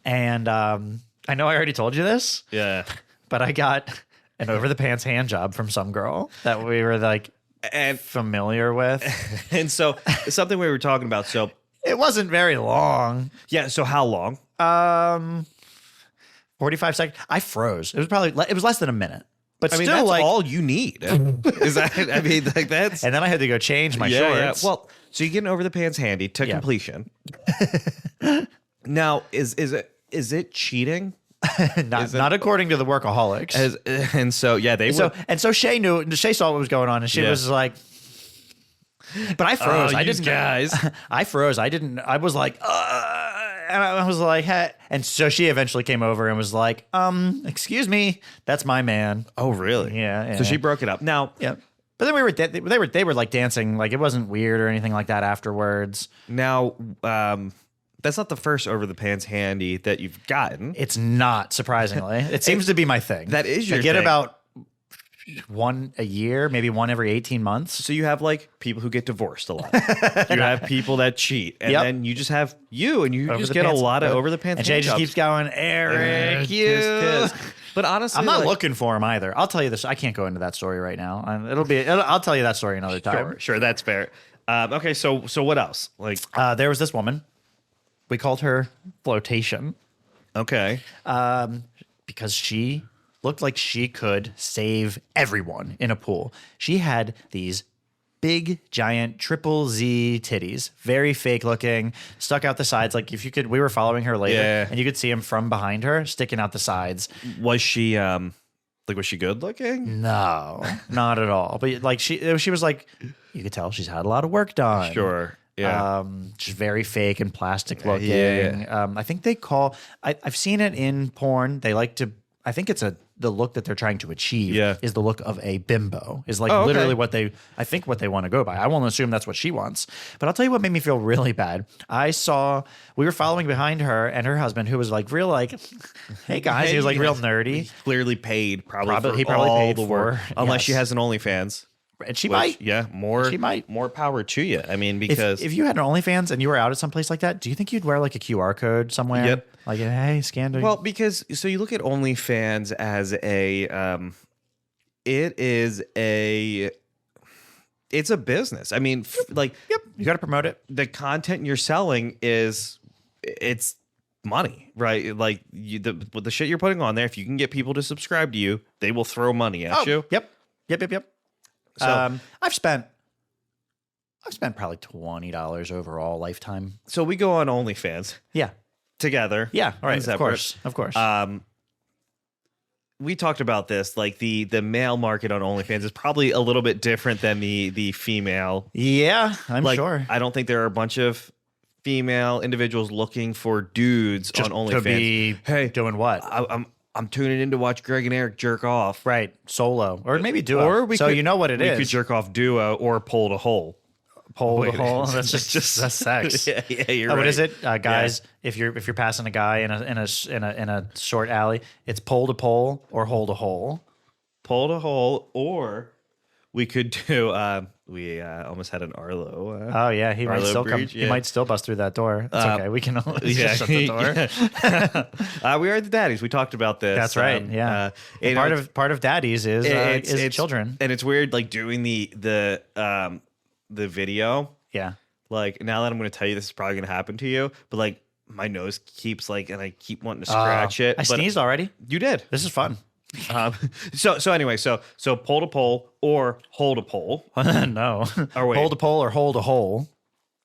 S1: and I know I already told you this,
S2: Yeah.
S1: but I got an over the pants hand job from some girl that we were like
S2: And
S1: familiar with.
S2: and so something we were talking about. So
S1: It wasn't very long.
S2: yeah. So how long?
S1: 45 seconds. I froze. It was less than a minute. But
S2: I mean,
S1: still,
S2: that's
S1: like,
S2: all you need. Is that? I mean, like that's.
S1: and then I had to go change my shorts.
S2: Well, so you get an over the pants handy to
S1: Yeah.
S2: completion. Now, is it cheating?
S1: not according to the workaholics.
S2: And so yeah, they
S1: so
S2: would.
S1: Shay knew. Shay saw what was going on, and she
S2: Yeah.
S1: was like, "But I froze. I
S2: yous
S1: didn't,
S2: guys.
S1: I froze. I didn't. I was like, and I was like, hey. And so she eventually came over and was like, excuse me, that's my man.
S2: Oh, really?
S1: Yeah.
S2: So she broke it up. Now,
S1: Yeah. But then they were like dancing, like it wasn't weird or anything like that afterwards.
S2: now, that's not the first over the pants handy that you've gotten.
S1: It's not, surprisingly. It seems to be my thing.
S2: That is your
S1: I get
S2: thing.
S1: about one a year, maybe one every 18 months.
S2: So you have like people who get divorced a lot. You have people that cheat, and
S1: Yep.
S2: then you just have you, and you
S1: Over
S2: just
S1: the
S2: get
S1: pants.
S2: a lot of over the pants.
S1: And Jay
S2: hand
S1: just
S2: jobs.
S1: keeps going, Eric, you.
S2: Kiss, kiss. But honestly,
S1: I'm not
S2: like,
S1: looking for him either. I'll tell you this. I can't go into that story right now. I'll tell you that story another time.
S2: Sure, that's fair. Okay, so what else? Like,
S1: There was this woman. We called her Flotation
S2: okay,
S1: because she looked like she could save everyone in a pool. She had these big, giant, triple Z titties, very fake looking, stuck out the sides. Like if you could, we were following her later, and you could see them from behind her sticking out the sides.
S2: Was she was she good looking?
S1: No, not at all. But like she was like, you could tell she's had a lot of work done.
S2: Sure. Yeah.
S1: Just very fake and plastic looking.
S2: Yeah.
S1: I think they call. I've seen it in porn. They like to. I think it's the look that they're trying to achieve.
S2: Yeah.
S1: Is the look of a bimbo. Is like
S2: Oh, okay.
S1: literally what they. I think what they want to go by. I won't assume that's what she wants. But I'll tell you what made me feel really bad. I saw we were following behind her and her husband, who was like real like, hey guys. He was like real nerdy.
S2: Clearly paid.
S1: He probably paid
S2: the
S1: for
S2: work.
S1: her.
S2: Unless
S1: Yes.
S2: she has an OnlyFans.
S1: And she
S2: Which,
S1: might.
S2: yeah, more.
S1: She might.
S2: More power to you. I mean,
S1: If,
S2: because
S1: if you had an OnlyFans and you were out at some place like that, do you think you'd wear like a QR code somewhere?
S2: Yep.
S1: Like, hey, scan to.
S2: well, because so you look at OnlyFans as it's a business. I mean, like,
S1: yep, you got to promote it.
S2: the content you're selling it's money, right? Like the shit you're putting on there. If you can get people to subscribe to you, they will throw money at you.
S1: Yep.
S2: So
S1: I've spent probably $20 overall lifetime.
S2: so we go on OnlyFans
S1: Yeah.
S2: together.
S1: Yeah. All right. Of
S2: separate.
S1: course.
S2: We talked about this. Like the male market on OnlyFans is probably a little bit different than the female.
S1: Yeah, I'm
S2: Like,
S1: sure.
S2: I don't think there are a bunch of female individuals looking for dudes
S1: Just
S2: on
S1: to
S2: OnlyFans.
S1: be
S2: Hey,
S1: doing what?
S2: I'm tuning in to watch Greg and Erik jerk off.
S1: Right. Solo. Or maybe duo.
S2: Or we
S1: so
S2: could,
S1: you know what it
S2: we
S1: is.
S2: could jerk off duo or pole to hole.
S1: Pole to
S2: Wait,
S1: hole. That's just that's sex.
S2: Yeah, you're
S1: Oh,
S2: right.
S1: what is it, guys? If you're passing a guy in a short alley, it's pole to pole or hole to hole.
S2: Pole to hole, or we could do. We almost had an Arlo.
S1: Oh yeah, he might
S2: Arlo
S1: still come.
S2: breach,
S1: He
S2: yeah.
S1: might still bust through that door. It's okay. We can always
S2: Yeah,
S1: just shut the door.
S2: We are the daddies. We taled about this.
S1: That's right. Yeah.
S2: you
S1: part
S2: know,
S1: of daddies is
S2: it's
S1: children.
S2: and it's weird, like doing the video.
S1: Yeah.
S2: Like now that I'm going to tell you, this is probably going to happen to you, but like my nose keeps like, and I keep wanting to scratch it.
S1: I
S2: but
S1: sneezed already.
S2: You did.
S1: This is fun.
S2: So anyway, so pole to pole or hole to pole.
S1: No.
S2: Or wait.
S1: Pole to pole or hole to hole.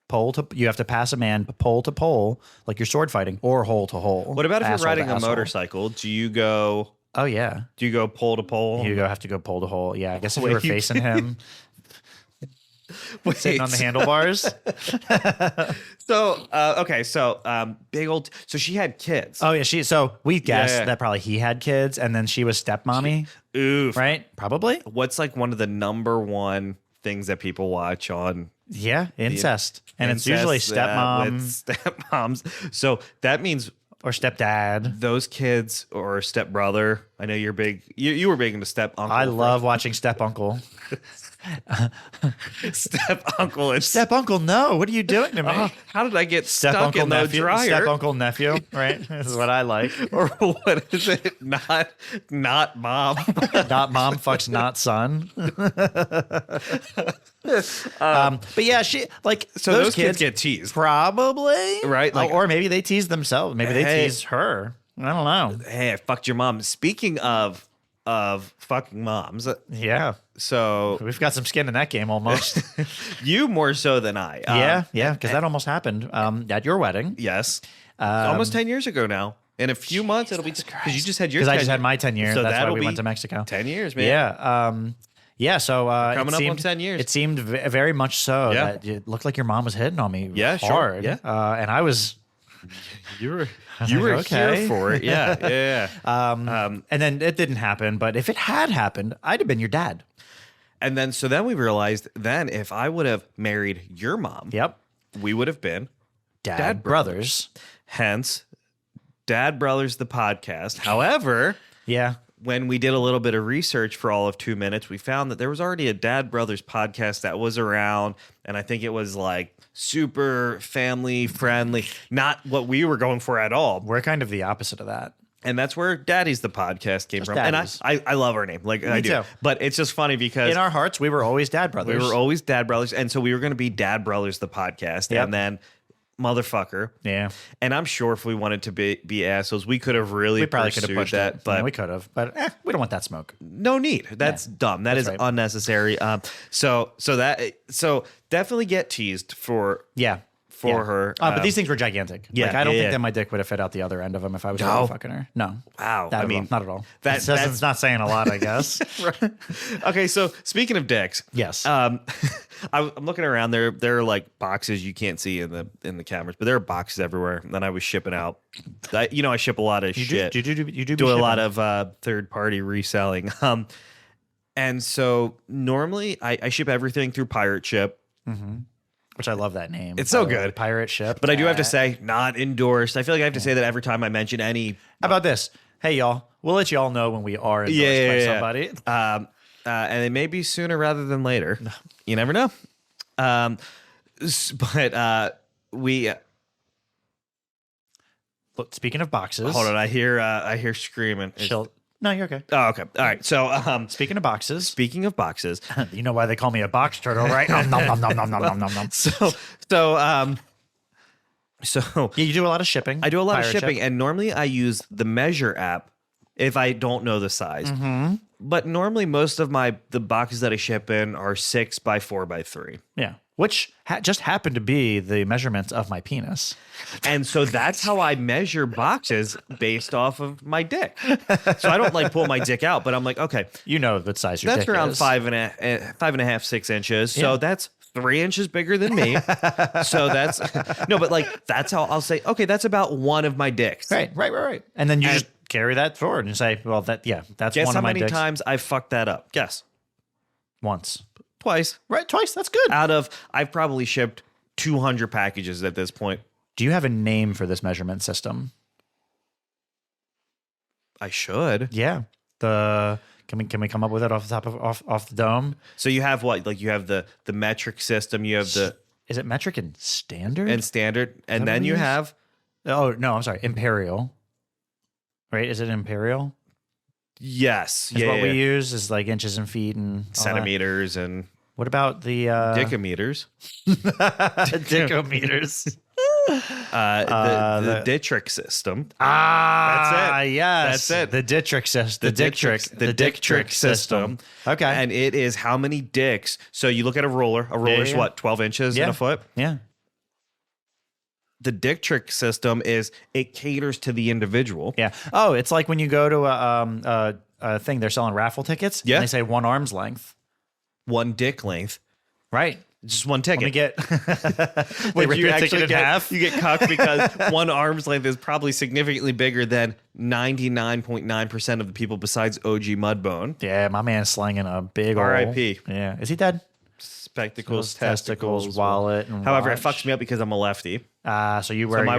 S1: Pole to you have to pass a man pole to pole like you're sword fighting or hole to hole.
S2: What about if
S1: Asshole
S2: you're riding
S1: to
S2: a
S1: asshole.
S2: motorcycle? Do you go
S1: Oh yeah.
S2: pole to pole?
S1: You have to go pole to hole. Yeah, I guess if
S2: Wait.
S1: you were facing him,
S2: Wait.
S1: sitting on the handlebars.
S2: So okay, so big old. So she had kids.
S1: Oh yeah, so we guessed
S2: Yeah.
S1: that probably he had kids, and then she was stepmommy,
S2: Oof.
S1: right? Probably.
S2: What's like one of the number one things that people watch on
S1: Yeah, incest, and it's
S2: incest,
S1: usually
S2: with stepmoms. So that means
S1: or stepdad.
S2: those kids or stepbrother. I know you're big. You were big into step uncle.
S1: I love watching step uncle.
S2: step uncle and
S1: Step uncle, no! What are you doing to me?
S2: Oh, how did I get
S1: Step
S2: stuck
S1: uncle
S2: in the
S1: nephew.
S2: dryer?
S1: Step uncle nephew. Right. This is what I like.
S2: Or what is it? Not mom.
S1: Not mom fucks not son. But yeah, she like
S2: So those kids get teased.
S1: probably
S2: Right, like-
S1: or maybe they tease themselves. Maybe they
S2: Hey.
S1: tease her. I don't know.
S2: Hey, I fucked your mom. Speaking of fucking moms,
S1: Yeah,
S2: so
S1: we've got some skin in that game almost.
S2: you more so than I.
S1: Yeah, because that almost happened at your wedding.
S2: Yes. Almost 10 years ago now. In a few months, it'll be because you just had your.
S1: Because I
S2: 10
S1: just had my 10 years.
S2: So
S1: That's why
S2: that'll
S1: we
S2: be
S1: went to Mexico.
S2: 10 years, man.
S1: Yeah. Yeah. So
S2: Coming
S1: it
S2: up on
S1: seemed,
S2: 10 years.
S1: It seemed very much so
S2: Yeah.
S1: that it looked like your mom was hitting on me.
S2: Yeah, sure.
S1: hard.
S2: Yeah.
S1: And I was.
S2: You were
S1: like, okay.
S2: here for it. Yeah.
S1: And then it didn't happen. But if it had happened, I'd have been your dad.
S2: And then we realized then if I would have married your mom,
S1: Yep.
S2: we would have been
S1: Dad brothers.
S2: hence Dad Brothers the podcast. However,
S1: Yeah.
S2: when we did a little bit of research for all of 2 minutes, we found that there was already a Dad Brothers podcast that was around, and I think it was like super family friendly, not what we were going for at all.
S1: We're kind of the opposite of that.
S2: And that's where Daddies the podcast came
S1: Just
S2: from.
S1: Daddies.
S2: And I love our name, like I do.
S1: too.
S2: But it's just funny because
S1: In our hearts, we were always dad
S2: we
S1: brothers.
S2: were always Dad Brothers, and so we were going to be Dad Brothers the podcast,
S1: Yep.
S2: and then motherfucker.
S1: Yeah.
S2: And I'm sure if we wanted to be assholes, we could have really
S1: We probably could have
S2: pursued
S1: pushed
S2: that.
S1: it.
S2: But
S1: Yeah, we could have. But we don't want that smoke.
S2: no need. That's dumb. That is
S1: right.
S2: unnecessary. So definitely get teased for
S1: Yeah.
S2: her.
S1: But these things were gigantic.
S2: yeah,
S1: Like, I don't
S2: yeah,
S1: think
S2: yeah.
S1: that my dick would have fit out the other end of them if I was
S2: No.
S1: really fucking her. No.
S2: Wow.
S1: Not
S2: I
S1: at
S2: mean,
S1: all. Not at all.
S2: that's
S1: It's not saying a lot, I guess.
S2: okay. So speaking of dicks,
S1: Yes.
S2: I'm looking around. There are like boxes you can't see in the cameras, but there are boxes everywhere. And then I was shipping out. I ship a lot of shit.
S1: You do be
S2: Do a lot
S1: shipping.
S2: of third party reselling. And so normally I ship everything through Pirate Ship.
S1: Which I love that name.
S2: It's so
S1: by the way.
S2: good.
S1: Pirate Ship.
S2: But I do have to say, not endorsed. I feel like I have to say that every time I mention any.
S1: How about this? Hey, y'all. We'll let you all know when we are endorsed by somebody.
S2: And it may be sooner rather than later. You never know. But we.
S1: Look, speaking of boxes.
S2: Hold on, I hear screaming.
S1: No, you're okay.
S2: Oh, okay. All right. So,
S1: Speaking of boxes.
S2: speaking of boxes,
S1: You know why they call me a box turtle, right? Nom, nom, nom, nom, nom, nom, nom, nom, nom.
S2: so
S1: Yeah, you do a lot of shipping.
S2: I do a lot of
S1: Pirate
S2: shipping,
S1: Ship.
S2: and normally I use the Measure app if I don't know the size. But normally most of the boxes that I ship in are 6 by 4 by 3.
S1: Yeah. Which just happened to be the measurements of my penis.
S2: And so that's how I measure boxes based off of my dick. So I don't like pull my dick out, but I'm like, okay,
S1: You know what size your
S2: that's
S1: dick
S2: around
S1: is.
S2: 5.5, 6 inches. So
S1: Yeah.
S2: that's 3 inches bigger than me. So that's no, but like that's how I'll say, okay, that's about one of my dicks.
S1: Right. And then you just carry that forward and say, well, that's
S2: Guess
S1: one
S2: how
S1: of my
S2: many
S1: dicks.
S2: times I fucked that up? Guess.
S1: Once.
S2: Twice.
S1: Right, twice. That's good.
S2: I've probably shipped 200 packages at this point.
S1: Do you have a name for this measurement system?
S2: I should.
S1: Yeah. Can we come up with it off the top of off the dome?
S2: So you have what? Like you have the metric system, you have the
S1: Is it metric and standard?
S2: and standard, and
S1: what
S2: then
S1: we
S2: you
S1: use?
S2: have
S1: Oh, no, I'm sorry. Imperial. Right? Is it imperial?
S2: yes,
S1: Is
S2: yeah,
S1: what
S2: yeah,
S1: we use is like inches and feet and all that.
S2: centimeters and
S1: What about the
S2: dicometers.
S1: dicometers?
S2: The Dietrich system.
S1: Ah,
S2: That's it.
S1: yes.
S2: That's it.
S1: The Dietrich system. The Dietrich system. Okay.
S2: And it is how many dicks. So you look at a roller. A roller's
S1: yeah.
S2: what, 12 inches in a foot?
S1: Yeah.
S2: The Dietrich system is it caters to the individual.
S1: Yeah. Oh, it's like when you go to a thing, they're selling raffle tickets.
S2: Yeah.
S1: And they say 1 arm's length.
S2: One dick length.
S1: Right.
S2: Just one
S1: Let me
S2: ticket.
S1: get. they
S2: Would
S1: rip
S2: you
S1: your
S2: actually
S1: ticket in
S2: get
S1: half.
S2: you get cucked because one arm's length is probably significantly bigger than 99.9% of the people besides OG Mudbone.
S1: Yeah, my man's slanging a big old.
S2: R.I.P..
S1: Yeah. Is he dead?
S2: Spectacles,
S1: Testicles, wallet, and
S2: However,
S1: watch.
S2: it fucks me up because I'm a lefty.
S1: So you wear
S2: So my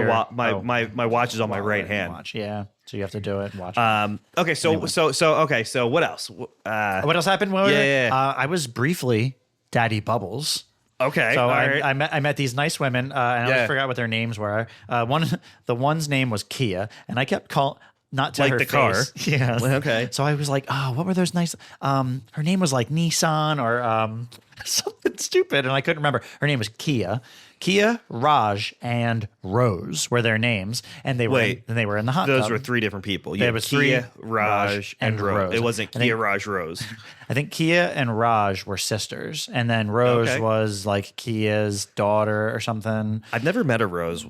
S1: your,
S2: my watch is on my
S1: wallet
S2: right
S1: and
S2: hand.
S1: Watch. Yeah. So you have to do it and watch.
S2: Okay, so what else?
S1: What else happened?
S2: yeah.
S1: I was briefly Daddy Bubbles.
S2: Okay,
S1: So
S2: all right.
S1: I met these nice women, and I
S2: Yeah.
S1: always forgot what their names were. The one's name was Kia, and I kept calling not to
S2: Like
S1: her
S2: the car?
S1: face. Yeah.
S2: Okay.
S1: So I was like, oh, what were those nice? Her name was like Nissan or something stupid, and I couldn't remember. Her name was Kia. Kia, Raj, and Rose were their names, and they were in the hot
S2: Those
S1: tub.
S2: were 3 different people.
S1: There
S2: Yeah,
S1: was
S2: Kia,
S1: 3,
S2: Raj, and Rose. It wasn't
S1: I think-
S2: Kia, Raj, Rose.
S1: I think Kia and Raj were sisters, and then Rose
S2: Okay.
S1: was like Kia's daughter or something.
S2: I've never met a Rose.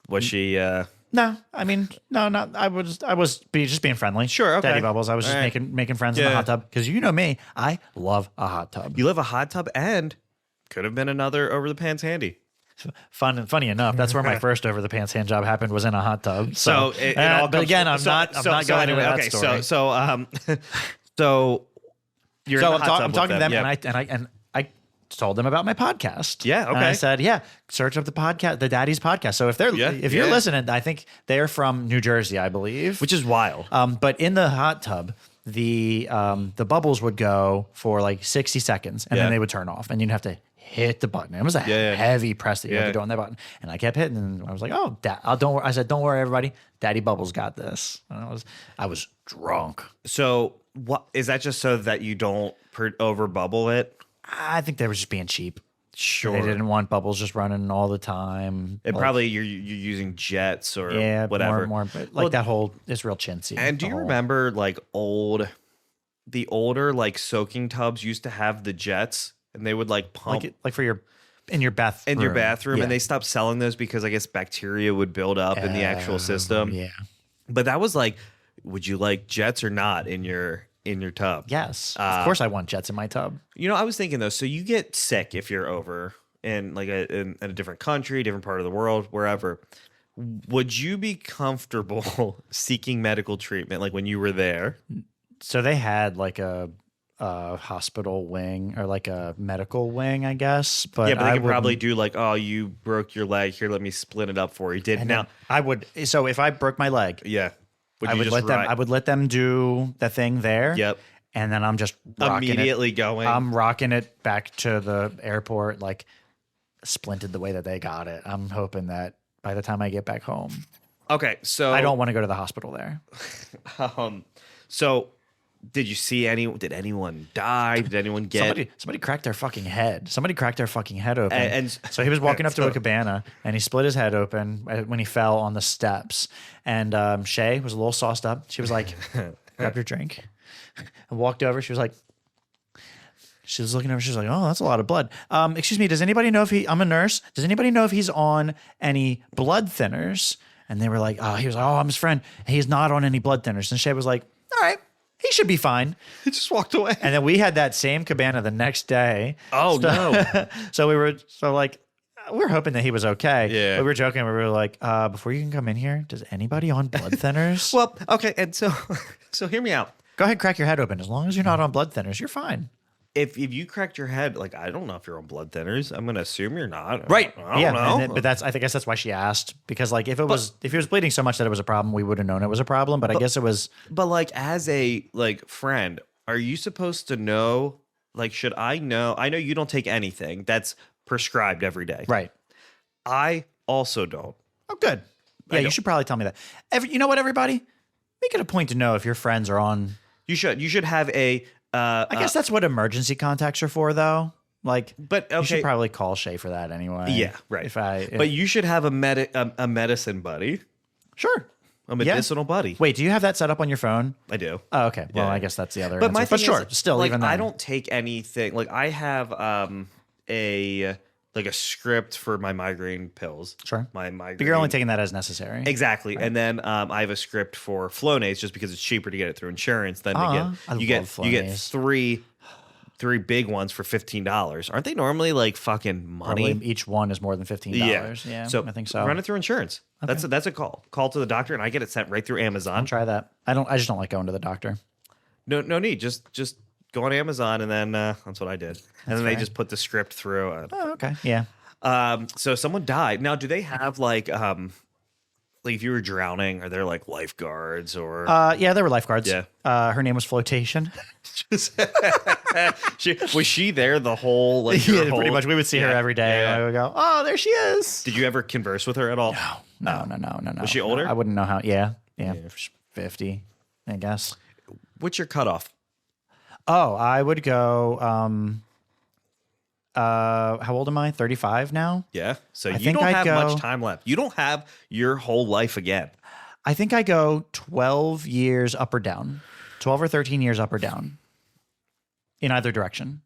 S2: Was she?
S1: No, I mean, no, not. I was just being friendly.
S2: Sure, okay.
S1: Daddy Bubbles. I was just
S2: All right.
S1: making friends in the
S2: Yeah.
S1: hot tub because you know me, I love a hot tub.
S2: You live a hot tub, and could have been another over the pants handy.
S1: Funny enough, that's where my first over the pants hand job happened was in a hot tub.
S2: So it all
S1: but
S2: comes-
S1: again, I'm not going into that
S2: okay,
S1: story.
S2: So you're in the hot tub
S1: I'm
S2: with
S1: talking to them,
S2: yeah.
S1: and I told them about my podcast.
S2: Yeah,
S1: And I
S2: okay.
S1: said, yeah, search up the podcast, the Daddies Podcast. So if you're
S2: Yeah.
S1: listening, I think they're from New Jersey, I believe.
S2: which is wild.
S1: But in the hot tub, the bubbles would go for like 60 seconds, and
S2: Yeah.
S1: then they would turn off, and you'd have to hit the button. It was a
S2: Yeah.
S1: heavy press that you had
S2: Yeah.
S1: to do on that button, and I kept hitting, and I was like, "Oh, don't worry." I said, "Don't worry, everybody. Daddy Bubbles got this." And I was drunk.
S2: So what is that? Just so that you don't over bubble it?
S1: I think they were just being cheap.
S2: Sure.
S1: They didn't want bubbles just running all the time.
S2: And probably you're using jets or
S1: whatever.
S2: whatever.
S1: But like that whole is real chintzy.
S2: And do you remember like the older like soaking tubs used to have the jets and they would like pump
S1: like for in your bathroom.
S2: And they stopped selling those because I guess bacteria would build up in the actual system.
S1: Yeah.
S2: But that was like, would you like jets or not in your tub?
S1: Yes. Of course I want jets in my tub.
S2: You know, I was thinking though, so you get sick if you're over in like in a different country, different part of the world, wherever. Would you be comfortable seeking medical treatment like when you were there?
S1: So they had like a hospital wing or like a medical wing, I guess. But
S2: yeah, but they could probably do like, oh, you broke your leg. Here, let me split it up for you. Now
S1: I would. So if I broke my leg,
S2: yeah,
S1: I would let them do the thing there.
S2: Yep.
S1: And then I'm just
S2: immediately going.
S1: I'm rocking it back to the airport, like splinted the way that they got it. I'm hoping that by the time I get back home,
S2: okay, so
S1: I don't want to go to the hospital there.
S2: So did you see did anyone die? Did anyone get
S1: somebody cracked their fucking head? Somebody cracked their fucking head open.
S2: And
S1: so he was walking up to a cabana and he split his head open when he fell on the steps. And Shay was a little sauced up. She was like, grab your drink. And walked over. She was like, she was looking over. She was like, oh, that's a lot of blood. Excuse me, does anybody know I'm a nurse. Does anybody know if he's on any blood thinners? And they were like, he was like, oh, I'm his friend. He's not on any blood thinners. And Shay was like, all right. He should be fine.
S2: He just walked away.
S1: And then we had that same cabana the next day.
S2: Oh, no.
S1: So we were hoping that he was okay.
S2: Yeah.
S1: But we were joking. We were like, before you can come in here, does anybody on blood thinners?
S2: Well, okay. And so hear me out.
S1: Go ahead, crack your head open. As long as you're not on blood thinners, you're fine.
S2: If you cracked your head, like, I don't know if you're on blood thinners. I'm going to assume you're not.
S1: Right.
S2: I don't know.
S1: But I guess that's why she asked, because like if he was bleeding so much that it was a problem, we would have known it was a problem. But I guess it was.
S2: But like as a like friend, are you supposed to know? Like, should I know? I know you don't take anything that's prescribed every day.
S1: Right.
S2: I also don't.
S1: Oh, good. Yeah, you should probably tell me that. You know what, everybody? Make it a point to know if your friends are on.
S2: You should have a.
S1: I guess that's what emergency contacts are for, though. Like,
S2: but okay.
S1: You should probably call Shay for that anyway.
S2: Yeah, right. But you should have a medicine buddy.
S1: Sure.
S2: A medicinal buddy.
S1: Wait, do you have that set up on your phone?
S2: I do.
S1: Oh, okay. Well,
S2: Yeah.
S1: I guess that's the other.
S2: But
S1: answer.
S2: my thing
S1: sure,
S2: is,
S1: still,
S2: like,
S1: even then.
S2: I don't take anything. Like, I have a script for my migraine pills.
S1: Sure.
S2: My migraine.
S1: But you're only taking that as necessary.
S2: Exactly. Right. And then I have a script for Flonase just because it's cheaper to get it through insurance than to get you get three big ones for $15. Aren't they normally like fucking money?
S1: Probably each one is more than $15. Yeah.
S2: So
S1: I think so.
S2: Run it through insurance. Okay. That's a call. Call to the doctor and I get it sent right through Amazon.
S1: I'll try that. I just don't like going to the doctor.
S2: No need. Just go on Amazon and then that's what I did. And then they just put the script through.
S1: Oh, okay. Yeah.
S2: So someone died. Now, do they have like if you were drowning, are there like lifeguards or?
S1: Yeah, there were lifeguards.
S2: Yeah.
S1: Her name was Flotation.
S2: Was she there the whole like?
S1: Yeah, pretty much. We would see her every day.
S2: Yeah.
S1: And I would go, oh, there she is.
S2: Did you ever converse with her at all?
S1: No.
S2: Was she older?
S1: I wouldn't know how. Yeah. 50, I guess.
S2: What's your cutoff?
S1: Oh, I would go. How old am I? 35 now.
S2: Yeah. So you don't have much time left. You don't have your whole life again.
S1: I think I go 12 years up or down, 12 or 13 years up or down, in either direction.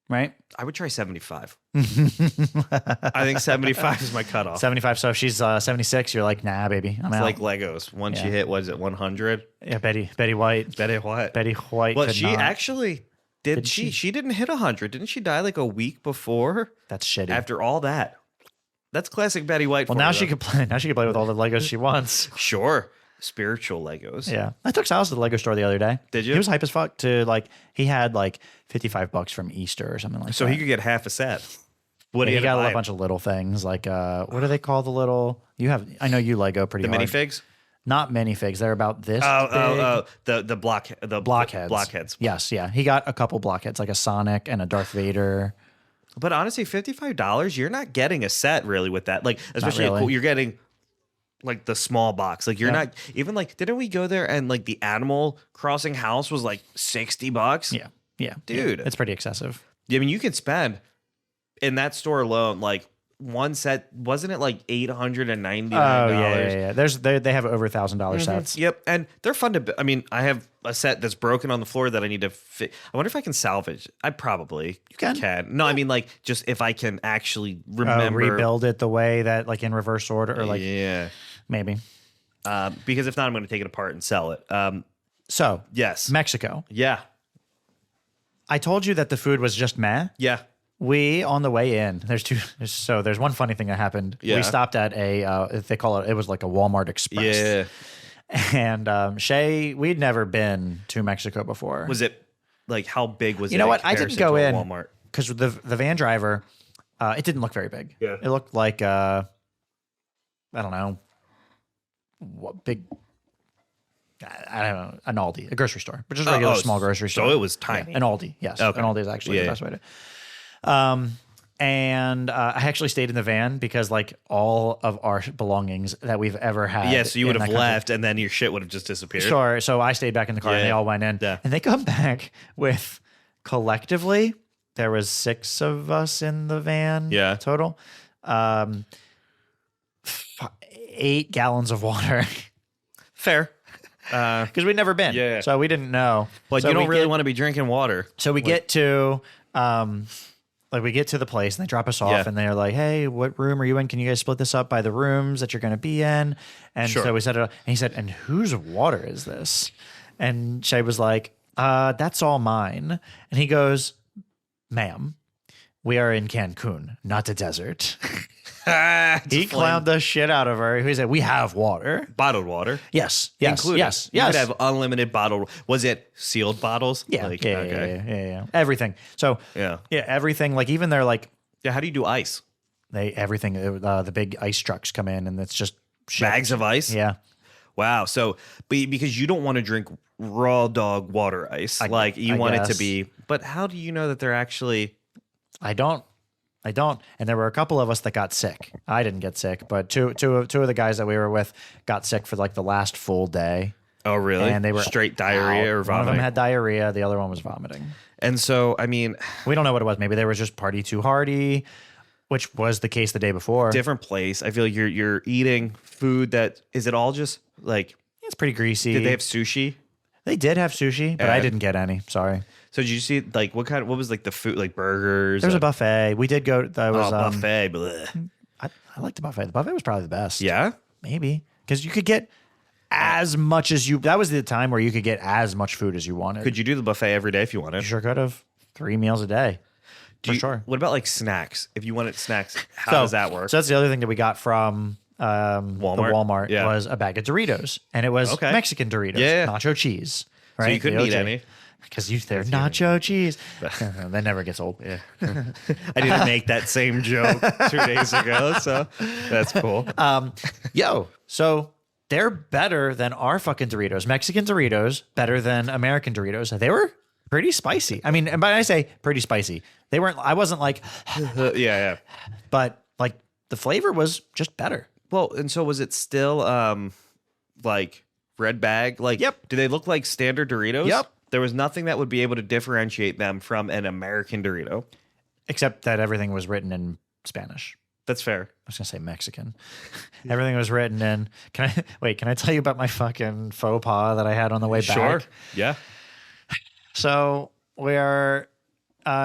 S1: Right.
S2: I would try 75. I think 75 is my cutoff.
S1: 75. So if she's 76, you're like, nah, baby, I'm out.
S2: Like Legos. Once you hit, what is it, 100?
S1: Yeah, Betty White.
S2: Betty White.
S1: Betty White.
S2: Well, she actually did. She didn't hit 100. Didn't she die like a week before?
S1: That's shitty.
S2: After all that. That's classic Betty White.
S1: Well, now she can play. Now she can play with all the Legos she wants.
S2: Sure. Spiritual Legos.
S1: Yeah. I took Silas to the Lego store the other day.
S2: Did you?
S1: He was hype as fuck to like, he had like $55 from Easter or something like that.
S2: So he could get half a set.
S1: He got a bunch of little things like, what do they call the little, I know you Lego pretty hard.
S2: The minifigs?
S1: Not minifigs. They're about this big.
S2: The
S1: blockheads.
S2: Blockheads.
S1: Yes. Yeah. He got a couple blockheads, like a Sonic and a Darth Vader.
S2: But honestly, $55, you're not getting a set really with that. Like, especially
S1: really.
S2: You're getting like the small box. Like you're not even like, didn't we go there and like the Animal Crossing house was like $60?
S1: Yeah. Yeah.
S2: Dude.
S1: It's pretty excessive.
S2: I mean, you can spend in that store alone, like one set, wasn't it like $899?
S1: Oh yeah. They have over $1,000 sets.
S2: Yep, and they're fun to. I mean, I have a set that's broken on the floor that I need to fit. I wonder if I can salvage. I probably
S1: can.
S2: No, I mean like just if I can actually remember
S1: Rebuild it the way that like in reverse order or like maybe.
S2: Because if not, I'm going to take it apart and sell it.
S1: So
S2: Yes,
S1: Mexico.
S2: yeah,
S1: I told you that the food was just meh.
S2: yeah.
S1: We on the way in. There's one funny thing that happened.
S2: Yeah.
S1: We stopped at they call it. It was like a Walmart Express.
S2: Yeah.
S1: And Shay, we'd never been to Mexico before.
S2: Was it like how big was it?
S1: You know
S2: in
S1: what? I didn't go
S2: comparison to
S1: in
S2: Walmart.
S1: because the van driver, it didn't look very big.
S2: Yeah.
S1: It looked like I don't know, what big. I don't know, an Aldi, a grocery store, but just a regular small grocery store.
S2: So it was tiny.
S1: Yeah, an Aldi, yes.
S2: Okay.
S1: An Aldi is actually the best way to. And I actually stayed in the van because like all of our belongings that we've ever had.
S2: Yeah, so you would
S1: in
S2: have
S1: that country-
S2: left, and then your shit would have just disappeared.
S1: Sure. So I stayed back in the car, and they
S2: Yeah.
S1: all went in,
S2: Yeah.
S1: and they come back with collectively there was 6 of us in the van.
S2: Yeah.
S1: Total, 8 gallons of water
S2: Fair.
S1: because we'd never been.
S2: Yeah.
S1: So we didn't know.
S2: But
S1: So
S2: you don't
S1: we
S2: really
S1: get-
S2: want to be drinking water.
S1: So we get to we get to the place and they drop us off
S2: Yeah.
S1: and they're like, "Hey, what room are you in? Can you guys split this up by the rooms that you're going to be in?" And
S2: Sure.
S1: so we set it up. And he said, "And whose water is this?" And Shay was like, "That's all mine." And he goes, "Ma'am, we are in Cancun, not the desert." He clowned the shit out of her. He said, "We have water."
S2: Bottled water.
S1: Yes.
S2: Included.
S1: Yes.
S2: You could have unlimited bottled. Was it sealed bottles?
S1: Yeah,
S2: Like,
S1: yeah,
S2: okay.
S1: yeah. Everything. So
S2: Yeah.
S1: everything. Like even they're like
S2: Yeah. How do you do ice?
S1: everything. The big ice trucks come in and it's just shit.
S2: Bags of ice?
S1: Yeah,
S2: Wow. So, because you don't want to drink raw dog water ice, like you
S1: I
S2: want it
S1: guess.
S2: to be. But how do you know that they're actually?
S1: I don't. And there were a couple of us that got sick. I didn't get sick, but two of the guys that we were with got sick for like the last full day.
S2: Oh, really?
S1: And they were
S2: straight diarrhea or
S1: One of
S2: vomiting.
S1: them had diarrhea. The other one was vomiting.
S2: And so, I mean,
S1: We don't know what it was. Maybe they were just party too hardy, which was the case the day before.
S2: different place. I feel like you're eating food that is it all just like?
S1: It's pretty greasy.
S2: Did they have sushi?
S1: They did have sushi, but I
S2: And-
S1: didn't get any. Sorry.
S2: So did you see like what was like the food, like burgers?
S1: There was a buffet. We did go. That was
S2: buffet. Bleh.
S1: I liked the buffet. The buffet was probably the best.
S2: Yeah.
S1: Maybe because you could get as much as you. That was the time where you could get as much food as you wanted.
S2: Could you do the buffet every day if you wanted?
S1: You sure could have 3 meals a day.
S2: Do
S1: For
S2: you-
S1: sure.
S2: What about like snacks? If you wanted snacks, how does that work?
S1: So that's the other thing that we got from the Walmart
S2: Yeah.
S1: was a bag of Doritos, and it was
S2: Okay.
S1: Mexican Doritos,
S2: Yeah.
S1: nacho cheese. Right?
S2: So you couldn't
S1: The
S2: eat
S1: OG.
S2: any.
S1: Because they're nacho cheese. That never gets old. Yeah.
S2: I didn't make that same joke 2 days ago, so that's cool.
S1: So they're better than our fucking Doritos. Mexican Doritos better than American Doritos. They were pretty spicy. I mean, and by I say pretty spicy, they weren't. I wasn't like,
S2: Yeah.
S1: but like the flavor was just better.
S2: Well, and so was it still like red bag? Like,
S1: Yep.
S2: Do they look like standard Doritos?
S1: Yep.
S2: There was nothing that would be able to differentiate them from an American Dorito.
S1: Except that everything was written in Spanish.
S2: That's fair.
S1: I was gonna say Mexican. Everything was written in. Can I tell you about my fucking faux pas that I had on the way back?
S2: Sure. Yeah.
S1: So we're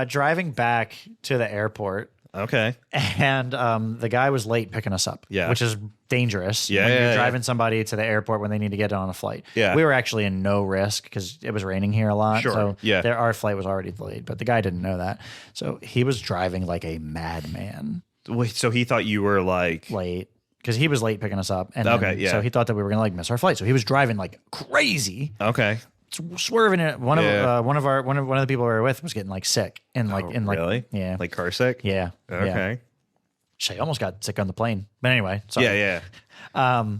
S1: driving back to the airport,
S2: Okay.
S1: and the guy was late picking us up.
S2: Yeah.
S1: which is dangerous.
S2: Yeah,
S1: when
S2: yeah,
S1: you're
S2: yeah.
S1: driving somebody to the airport when they need to get on a flight.
S2: Yeah.
S1: we were actually in no risk because it was raining here a lot.
S2: Sure.
S1: So
S2: Yeah.
S1: our flight was already delayed, but the guy didn't know that. So he was driving like a madman.
S2: Wait, so he thought you were like
S1: Late because he was late picking us up, and
S2: Okay,
S1: then-
S2: yeah.
S1: so he thought that we were gonna like miss our flight. So he was driving like crazy,
S2: okay.
S1: swerving it. One
S2: Yeah.
S1: of one of the people we were with was getting like sick and like
S2: Oh,
S1: in like
S2: really?
S1: yeah
S2: Like car sick?
S1: yeah
S2: Okay.
S1: yeah. Shay almost got sick on the plane, but anyway. Sorry.
S2: Yeah, yeah.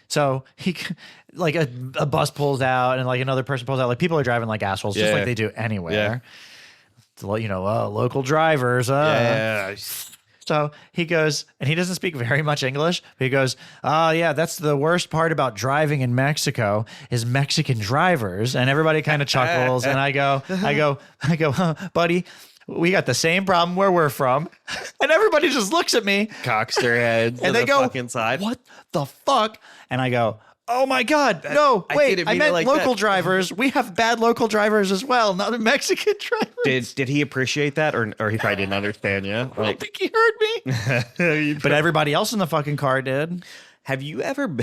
S1: So he like a bus pulls out and like another person pulls out. Like people are driving like assholes, just
S2: Yeah.
S1: like they do anywhere. You know, local drivers.
S2: Yeah.
S1: So he goes, and he doesn't speak very much English. But he goes, "Oh yeah, that's the worst part about driving in Mexico is Mexican drivers." And everybody kind of chuckles. And I go, huh, buddy, we got the same problem where we're from. And everybody just looks at me
S2: Cocks their heads
S1: and
S2: to
S1: they
S2: the
S1: go,
S2: fucking side.
S1: what the fuck? And I go, oh my God, no,
S2: I
S1: wait,
S2: didn't
S1: I
S2: mean it
S1: meant
S2: like
S1: local
S2: that.
S1: drivers. We have bad local drivers as well, not Mexican drivers.
S2: Did he appreciate that, or he probably didn't understand you?
S1: I don't
S2: Like,
S1: think he heard me. But everybody else in the fucking car did.
S2: have you ever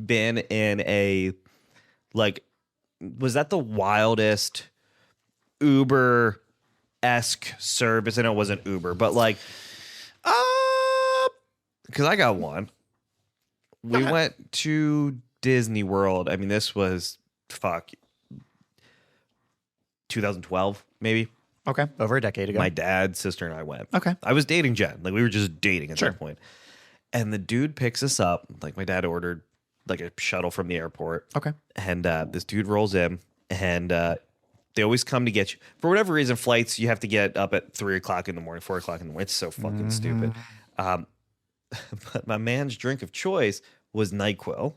S2: been in a, like, was that the wildest Uber-esque service? I know it wasn't Uber, but like, because I got one. We went to Disney World. I mean, this was 2012, maybe.
S1: Okay, over a decade ago.
S2: My dad, sister, and I went.
S1: Okay.
S2: I was dating Jen. Like, we were just dating at
S1: Sure.
S2: that point. And the dude picks us up. Like, my dad ordered like a shuttle from the airport.
S1: Okay.
S2: And this dude rolls in, and they always come to get you. For whatever reason, flights, you have to get up at 3 o'clock in the morning, 4 o'clock in the morning. It's so fucking stupid. But my man's drink of choice was NyQuil.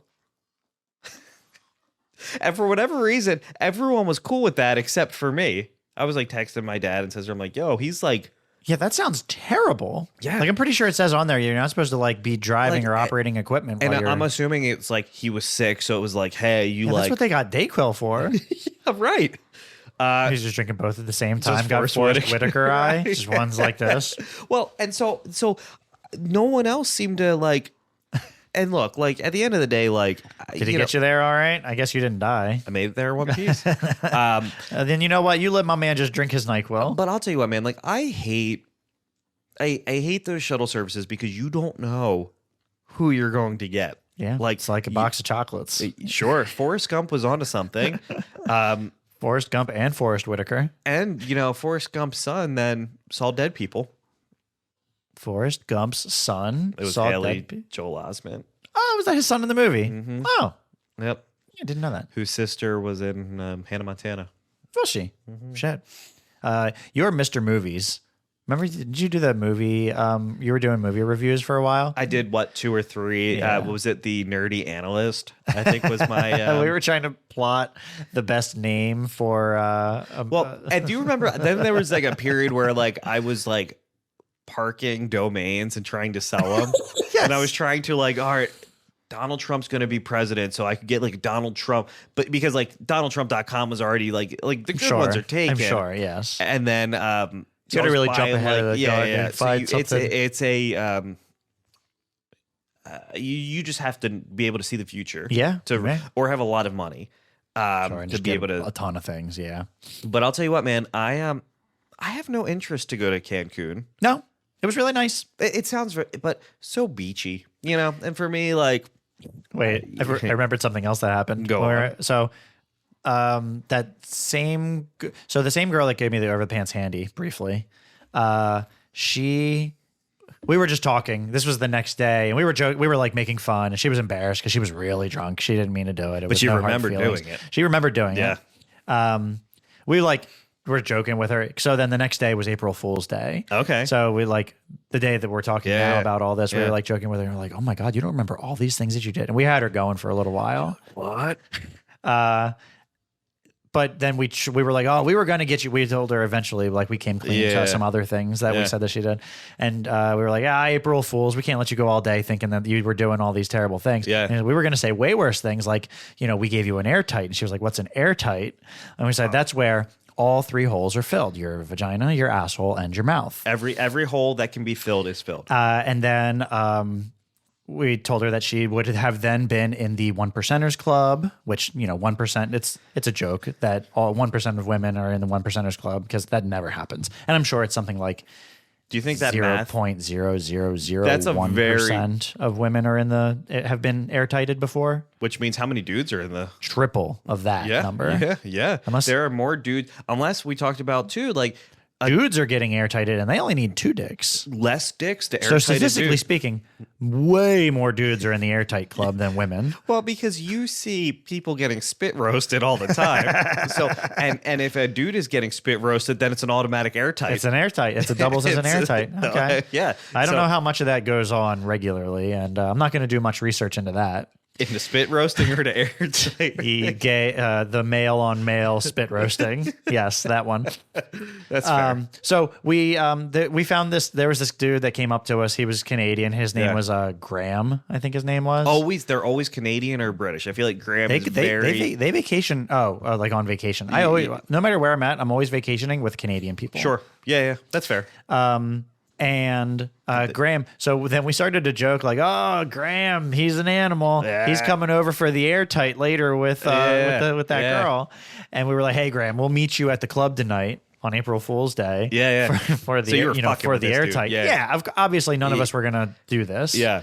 S2: And for whatever reason, everyone was cool with that except for me. I was like texting my dad and sister. I'm like, yo, he's like,
S1: Yeah, that sounds terrible.
S2: Yeah.
S1: Like, I'm pretty sure it says on there you're not supposed to like be driving
S2: Like,
S1: or operating equipment.
S2: and
S1: while you're,
S2: I'm assuming it's like he was sick. So it was like, hey, you
S1: Yeah,
S2: like,
S1: that's what they got Dayquil for.
S2: yeah, right.
S1: He's just drinking both at the same time.
S2: Just
S1: Got
S2: Forrest
S1: Forrest
S2: Whitaker.
S1: Whitaker eye.
S2: Right.
S1: Just one's like this.
S2: Well, and so no one else seemed to like, and look, like at the end of the day, like,
S1: Did he get you there all right? I guess you didn't die.
S2: I made it there in one piece.
S1: Then you know what? You let my man just drink his NyQuil.
S2: But I'll tell you what, man, like I hate those shuttle services because you don't know who you're going to get.
S1: Yeah,
S2: Like,
S1: it's like a box of chocolates.
S2: Sure, Forrest Gump was onto something.
S1: Forrest Gump and Forrest Whitaker.
S2: And, Forrest Gump's son then saw dead people.
S1: Forrest Gump's son.
S2: It was
S1: saw
S2: Haley
S1: dead
S2: Joel Osment.
S1: Oh, was that his son in the movie? Oh,
S2: Yep.
S1: I didn't know that.
S2: Whose sister was in Hannah Montana.
S1: Was she? Shit. You're Mr. Movies. Remember, did you do that movie? You were doing movie reviews for a while.
S2: I did, 2 or 3?
S1: Yeah.
S2: What was it? The Nerdy Analyst, I think was my...
S1: We were trying to plot the best name for.
S2: Well, and do you remember, then there was like a period where like I was like parking domains and trying to sell them.
S1: Yes.
S2: And I was trying to like, all right, Donald Trump's going to be president, so I could get like Donald Trump, but because like DonaldTrump.com was already like the good ones are taken.
S1: I'm sure. Yes.
S2: And then
S1: You
S2: I
S1: gotta
S2: was
S1: really jump
S2: buying,
S1: ahead of
S2: like,
S1: the gun and
S2: So
S1: find something.
S2: you just have to be able to see the future.
S1: Yeah,
S2: To
S1: right.
S2: or have a lot of money.
S1: Sure, and
S2: To
S1: just
S2: be
S1: get
S2: able to
S1: a ton of things. Yeah.
S2: But I'll tell you what, man, I have no interest to go to Cancun.
S1: No, it was really nice.
S2: It sounds but so beachy, and for me, like,
S1: Wait, I remembered something else that happened.
S2: Go on.
S1: So, the same girl that gave me the over the pants handy briefly, we were just talking. This was the next day, and we were like making fun, and she was embarrassed because she was really drunk. She didn't mean to do it. It was
S2: she
S1: no hard
S2: remembered
S1: feelings.
S2: doing it.
S1: She remembered doing
S2: Yeah.
S1: it. We were joking with her. So then the next day was April Fool's Day.
S2: Okay.
S1: So we the day that we're talking
S2: Yeah.
S1: now about all this, we
S2: Yeah.
S1: were like joking with her. We're like, oh my God, you don't remember all these things that you did. And we had her going for a little while.
S2: What?
S1: But then we were like, oh, we were going to get you. We told her eventually, like we came clean
S2: Yeah.
S1: to some other things that
S2: Yeah.
S1: we said that she did. And we were like, April Fools. We can't let you go all day thinking that you were doing all these terrible things.
S2: Yeah.
S1: And we were going to say way worse things like, we gave you an airtight. And she was like, what's an airtight? And we said, that's where all 3 holes are filled: your vagina, your asshole, and your mouth.
S2: Every hole that can be filled is filled.
S1: And then we told her that she would have then been in the 1%ers club, which 1%. It's a joke that all 1% of women are in the 1%ers club because that never happens. And I'm sure it's something like
S2: Do you think that math?
S1: 0.0001% of women have been airtighted before.
S2: Which means how many dudes are in the?
S1: Triple of that number.
S2: Yeah.
S1: Unless-
S2: there are more dudes. Unless we talked about too, like
S1: Dudes are getting airtighted and they only need 2 dicks.
S2: less dicks to
S1: So
S2: airtight.
S1: statistically speaking, way more dudes are in the airtight club than women.
S2: Well, because you see people getting spit roasted all the time. So, and if a dude is getting spit roasted, then it's an automatic airtight.
S1: It's an airtight. It's a doubles as an airtight. Okay.
S2: Yeah.
S1: I don't
S2: So-
S1: know how much of that goes on regularly, and I'm not going to do much research into that.
S2: Into spit roasting or to airtight?
S1: He gave the male on male spit roasting. Yes, that one.
S2: That's fair.
S1: So we found this. There was this dude that came up to us. He was Canadian. His name was Graham. I think his name was.
S2: They're always Canadian or British. I feel like Graham is
S1: they vacation. Like on vacation. I always, no matter where I'm at, I'm always vacationing with Canadian people.
S2: Sure. Yeah. That's fair.
S1: And Graham. So then we started to joke like, "Oh, Graham, he's an animal.
S2: Yeah.
S1: He's coming over for the airtight later with that girl." And we were like, "Hey, Graham, we'll meet you at the club tonight on April Fool's Day."
S2: Yeah.
S1: For the
S2: So you were fucking
S1: for
S2: with
S1: the
S2: this dude.
S1: airtight.
S2: Yeah.
S1: Obviously, none of us were gonna do this.
S2: Yeah.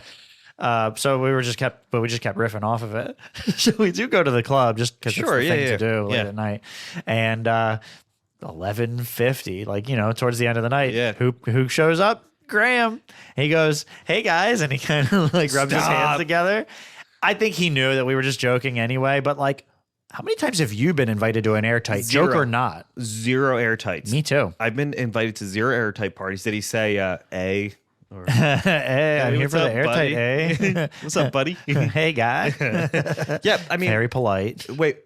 S1: So we just kept riffing off of it. So we do go to the club just because it's the thing to do late at night. And 11:50, like, towards the end of the night.
S2: Yeah.
S1: Who shows up? Graham. He goes, "Hey guys," and he kind of like rubs his hands together. I think he knew that we were just joking anyway. But like, how many times have you been invited to an airtight,
S2: Zero.
S1: joke or not?
S2: Zero airtights.
S1: Me too.
S2: I've been invited to zero airtight parties. Did he say A? Or,
S1: Hey, I'm here
S2: what's
S1: for the
S2: up,
S1: airtight.
S2: buddy?
S1: Eh?
S2: What's up, buddy?
S1: Hey guy.
S2: Yeah, I mean,
S1: Very polite.
S2: wait,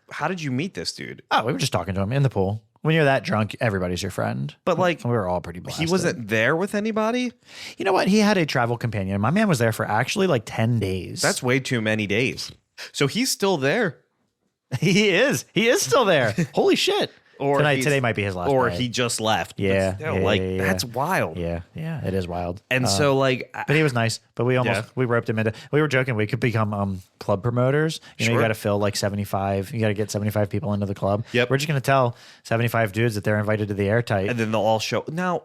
S2: how did you meet this dude?
S1: Oh, we were just talking to him in the pool. When you're that drunk, everybody's your friend.
S2: But like,
S1: We were all pretty blasted.
S2: he wasn't there with anybody?
S1: You know what? He had a travel companion. My man was there for actually like 10 days.
S2: That's way too many days. So he's still there.
S1: He is. He is still there. Holy shit.
S2: Or
S1: Today might be his last
S2: Or
S1: day.
S2: he just left.
S1: Yeah,
S2: But still,
S1: yeah.
S2: that's wild.
S1: Yeah, it is wild.
S2: And so like,
S1: But he was nice. But we roped him into. We were joking we could become club promoters. You
S2: Sure.
S1: got to fill like 75. You got to get 75 people into the club.
S2: Yep.
S1: We're just gonna tell 75 dudes that they're invited to the airtight.
S2: and then they'll all show. Now,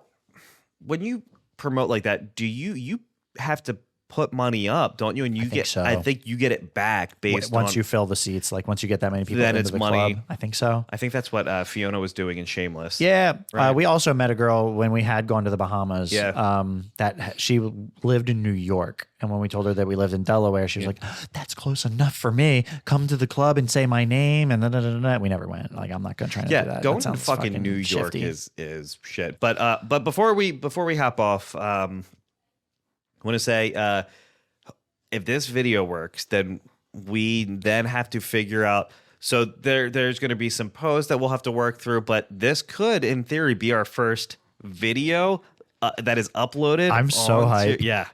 S2: when you promote like that, do you have to put money up, don't you? And you
S1: think so.
S2: I think you get it back based
S1: Once
S2: on.
S1: you fill the seats, like once you get that many people
S2: Then
S1: into
S2: it's
S1: the
S2: money.
S1: club, I think so.
S2: I think that's what Fiona was doing in Shameless.
S1: Yeah,
S2: Right.
S1: we also met a girl when we had gone to the Bahamas.
S2: Yeah.
S1: That she lived in New York, and when we told her that we lived in Delaware, she was like, "That's close enough for me. Come to the club and say my name." And we never went. Like, I'm not gonna try to do that.
S2: Going
S1: That
S2: to
S1: sounds
S2: fucking New York
S1: shifty.
S2: is shit. But before we hop off, I want to say if this video works, then we then have to figure out. So there's going to be some posts that we'll have to work through, but this could, in theory, be our first video that is uploaded.
S1: I'm so hyped.
S2: Yeah,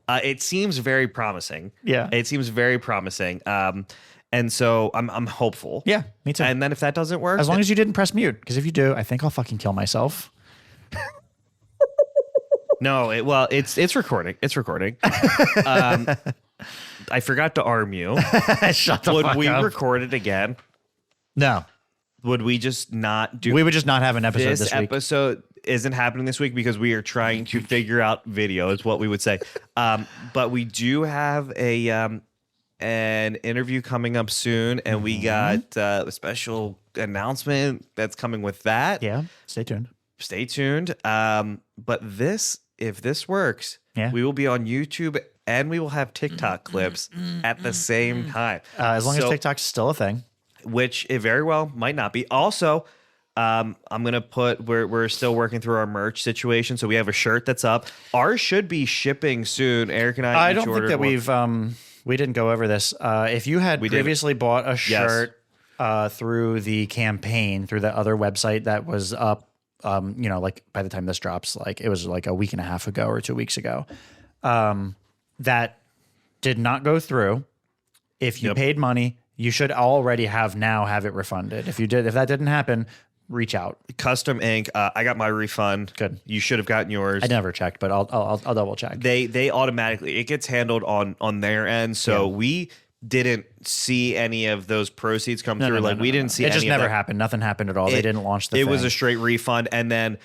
S2: it seems very promising.
S1: Yeah.
S2: It seems very promising. And so I'm hopeful.
S1: Yeah, me too.
S2: And then if that doesn't work,
S1: As long as you didn't press mute, because if you do, I think I'll fucking kill myself.
S2: no, it's recording. It's recording. I forgot to arm you.
S1: Shut the
S2: Would
S1: fuck
S2: we
S1: up.
S2: record it again?
S1: No,
S2: Would we just not do
S1: we would just not have an episode
S2: this
S1: this week.
S2: episode isn't happening this week because we are trying to figure out video is what we would say. But we do have an interview coming up soon, and we got a special announcement that's coming with that.
S1: Yeah, stay tuned.
S2: Stay tuned. But if this works,
S1: Yeah.
S2: we will be on YouTube and we will have TikTok clips at the same time.
S1: As long as
S2: So-
S1: TikTok's still a thing.
S2: which it very well might not be. Also, I'm gonna put we're still working through our merch situation, so we have a shirt that's up. Ours should be shipping soon. Eric and I.
S1: I
S2: each
S1: don't think
S2: ordered
S1: that
S2: one.
S1: we didn't go over this. If you had
S2: didn't.
S1: previously bought a shirt through the campaign, through the other website that was up, like by the time this drops, like it was like a week and a half ago or 2 weeks ago, that did not go through. If you paid money, you should already have it refunded. If that didn't happen, reach out.
S2: Custom ink. I got my refund.
S1: Good.
S2: You should have gotten yours.
S1: I never checked, but I'll double check.
S2: They automatically it gets handled on their end, so we didn't see any of those proceeds come through. We didn't see
S1: it.
S2: any
S1: Just
S2: of
S1: never
S2: that.
S1: happened. Nothing happened at all. They didn't launch the
S2: It
S1: thing.
S2: was a straight refund, and then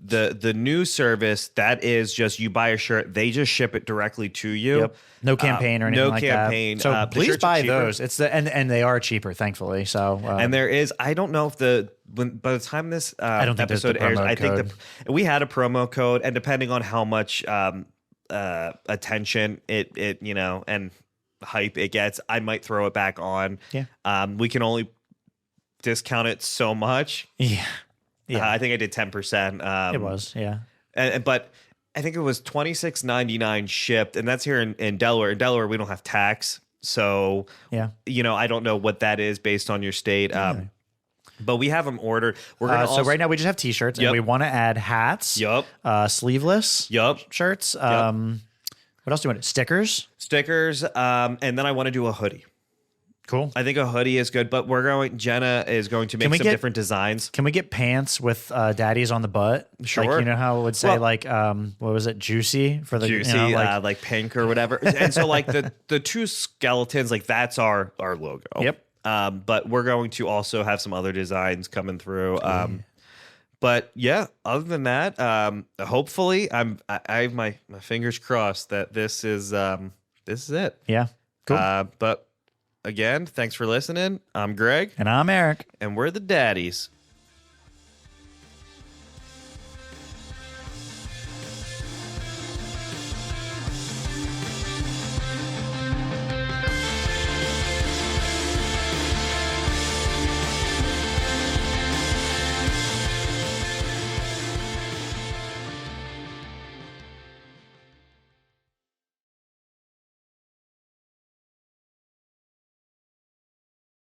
S2: the new service that is just you buy a shirt, they just ship it directly to you.
S1: Yep. No campaign or anything
S2: no
S1: like
S2: campaign.
S1: that. So
S2: The
S1: please
S2: shirts are
S1: buy
S2: cheaper.
S1: those. It's and they are cheaper, thankfully. So
S2: And there is, I don't know if by the time this
S1: don't think there's the
S2: episode airs,
S1: promo
S2: I think
S1: code.
S2: we had a promo code, and depending on how much attention it and hype it gets, I might throw it back on.
S1: Yeah.
S2: We can only discount it so much.
S1: yeah,
S2: I think I did 10%.
S1: it was
S2: But I think it was $26.99 shipped, and that's here in Delaware. In Delaware, we don't have tax. So,
S1: Yeah.
S2: I don't know what that is based on your state. But we have them ordered. We're gonna
S1: So right now we just have t-shirts and we want to add hats.
S2: Yup.
S1: Sleeveless.
S2: Yup.
S1: Shirts. What else do you want? Stickers.
S2: Stickers. And then I want to do a hoodie.
S1: Cool.
S2: I think a hoodie is good, but Jenna is going to make some different designs.
S1: Can we get pants with daddies on the butt?
S2: Sure.
S1: Like, you know how it would say what was it? Juicy for the
S2: Juicy, like pink or whatever. And so like the two skeletons, like that's our logo.
S1: Yep.
S2: But we're going to also have some other designs coming through. But yeah, other than that, hopefully I have my fingers crossed that this is it.
S1: Yeah. Cool.
S2: But again, thanks for listening. I'm Greg.
S1: And I'm Eric.
S2: And we're the Daddies.